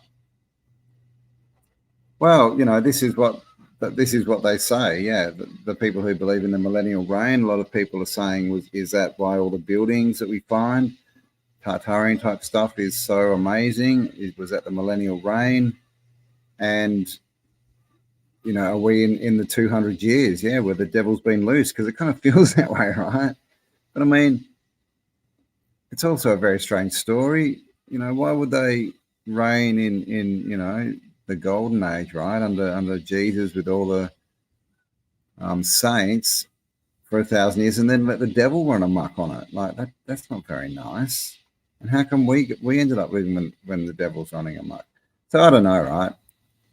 Well, you know, this is what they say. Yeah, the people who believe in the millennial reign, a lot of people are saying, is that why all the buildings that we find, Tartarian type stuff, is so amazing? It was at the millennial reign, and you know, are we in the 200 years? Yeah, where the devil's been loose, because it kind of feels that way, right? But I mean, it's also a very strange story. You know, why would they reign in you know, the golden age, right, under Jesus with all the saints for 1,000 years, and then let the devil run amok on it? Like that's not very nice. And how come we ended up living when the devil's running amok? So I don't know, right?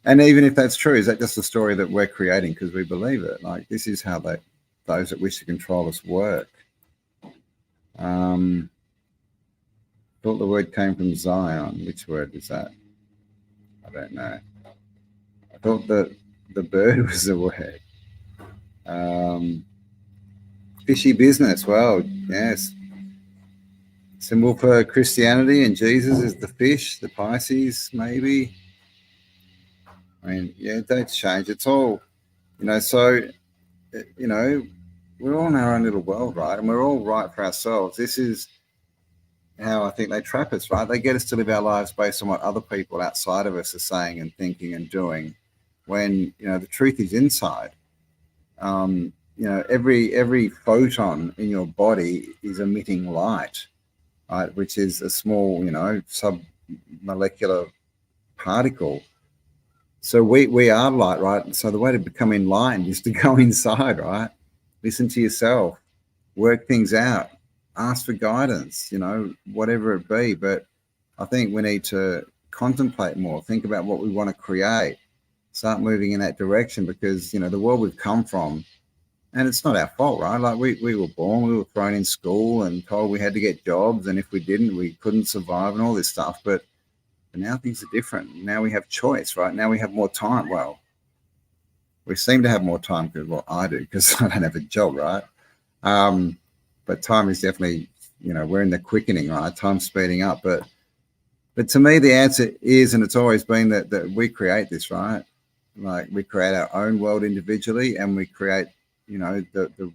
And even if that's true, is that just a story that we're creating because we believe it? Like, this is how those that wish to control us work. Thought the word came from Zion. Which word is that? I don't know. I thought that the bird was the word. Fishy business. Well, yes. Symbol for Christianity and Jesus is the fish, the Pisces, maybe. I mean, yeah, dates change. It's all, you know, so, you know, we're all in our own little world, right? And we're all right for ourselves. This is how I think they trap us, right? They get us to live our lives based on what other people outside of us are saying and thinking and doing, when, you know, the truth is inside. You know, every photon in your body is emitting light, right? Which is a small, you know, submolecular particle. So we are light, right? So the way to become enlightened is to go inside, right? Listen to yourself, work things out, ask for guidance, you know, whatever it be. But I think we need to contemplate more, think about what we want to create, start moving in that direction, because, you know, the world we've come from, and it's not our fault, right? Like we were born, we were thrown in school and told we had to get jobs, and if we didn't, we couldn't survive and all this stuff. But now things are different. Now we have choice, right? Now we have more time. Well, we seem to have more time because, well, I do, because I don't have a job, right? But time is definitely, you know, we're in the quickening, right? Time's speeding up. But to me, the answer is, and it's always been, that we create this, right? Like, we create our own world individually, and we create, you know, the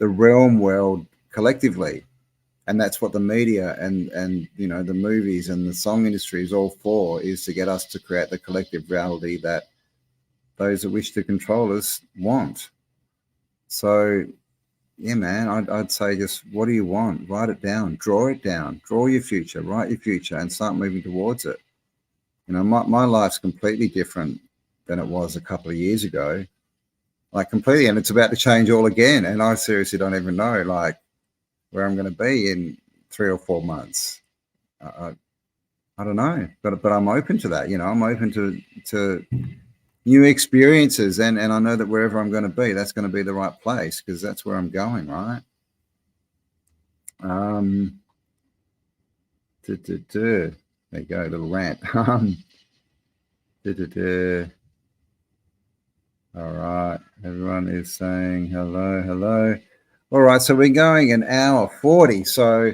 realm world collectively. And that's what the media and you know, the movies and the song industry is all for, is to get us to create the collective reality that those that wish to control us want. So, yeah, man, I'd say, just, what do you want? Write it down, draw your future, write your future, and start moving towards it. You know, my life's completely different than it was a couple of years ago, like completely, and it's about to change all again. And I seriously don't even know, like, where I'm going to be in 3 or 4 months. I don't know, but I'm open to that. You know, I'm open to new experiences, and I know that wherever I'm going to be, that's going to be the right place, because that's where I'm going, right? There you go, a little rant. All right, everyone is saying hello. All right, so we're going an hour 40. So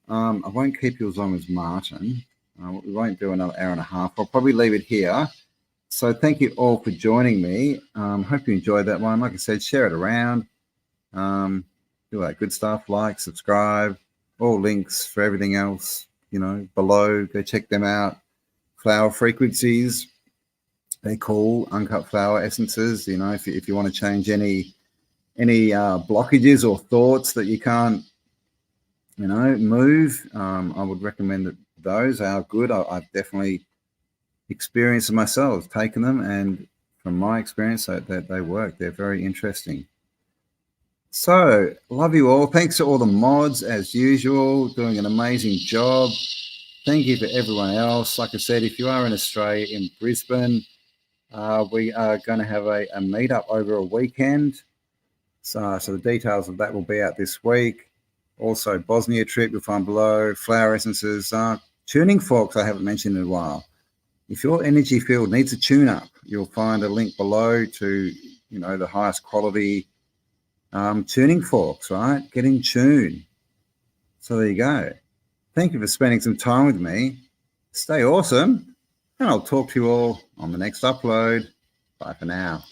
I won't keep you as long as Martin. We won't do another hour and a half. I'll probably leave it here. So thank you all for joining me. Hope you enjoyed that one. Like I said, share it around. Do that good stuff. Like, subscribe. All links for everything else, you know, below. Go check them out. Flower frequencies, they're cool. Uncut flower essences. You know, if you want to change any blockages or thoughts that you can't, you know, move, I would recommend that those are good. I've definitely experienced them myself, taken them, and from my experience, that they work. They're very interesting. So, love you all. Thanks to all the mods, as usual, doing an amazing job. Thank you for everyone else. Like I said, if you are in Australia, in Brisbane, we are going to have a meetup over a weekend. So the details of that will be out this week. Also, Bosnia trip, you'll find below. Flower essences, tuning forks I haven't mentioned in a while. If your energy field needs a tune-up, you'll find a link below to, the highest quality tuning forks, right? Get in tune. So there you go. Thank you for spending some time with me. Stay awesome, and I'll talk to you all on the next upload. Bye for now.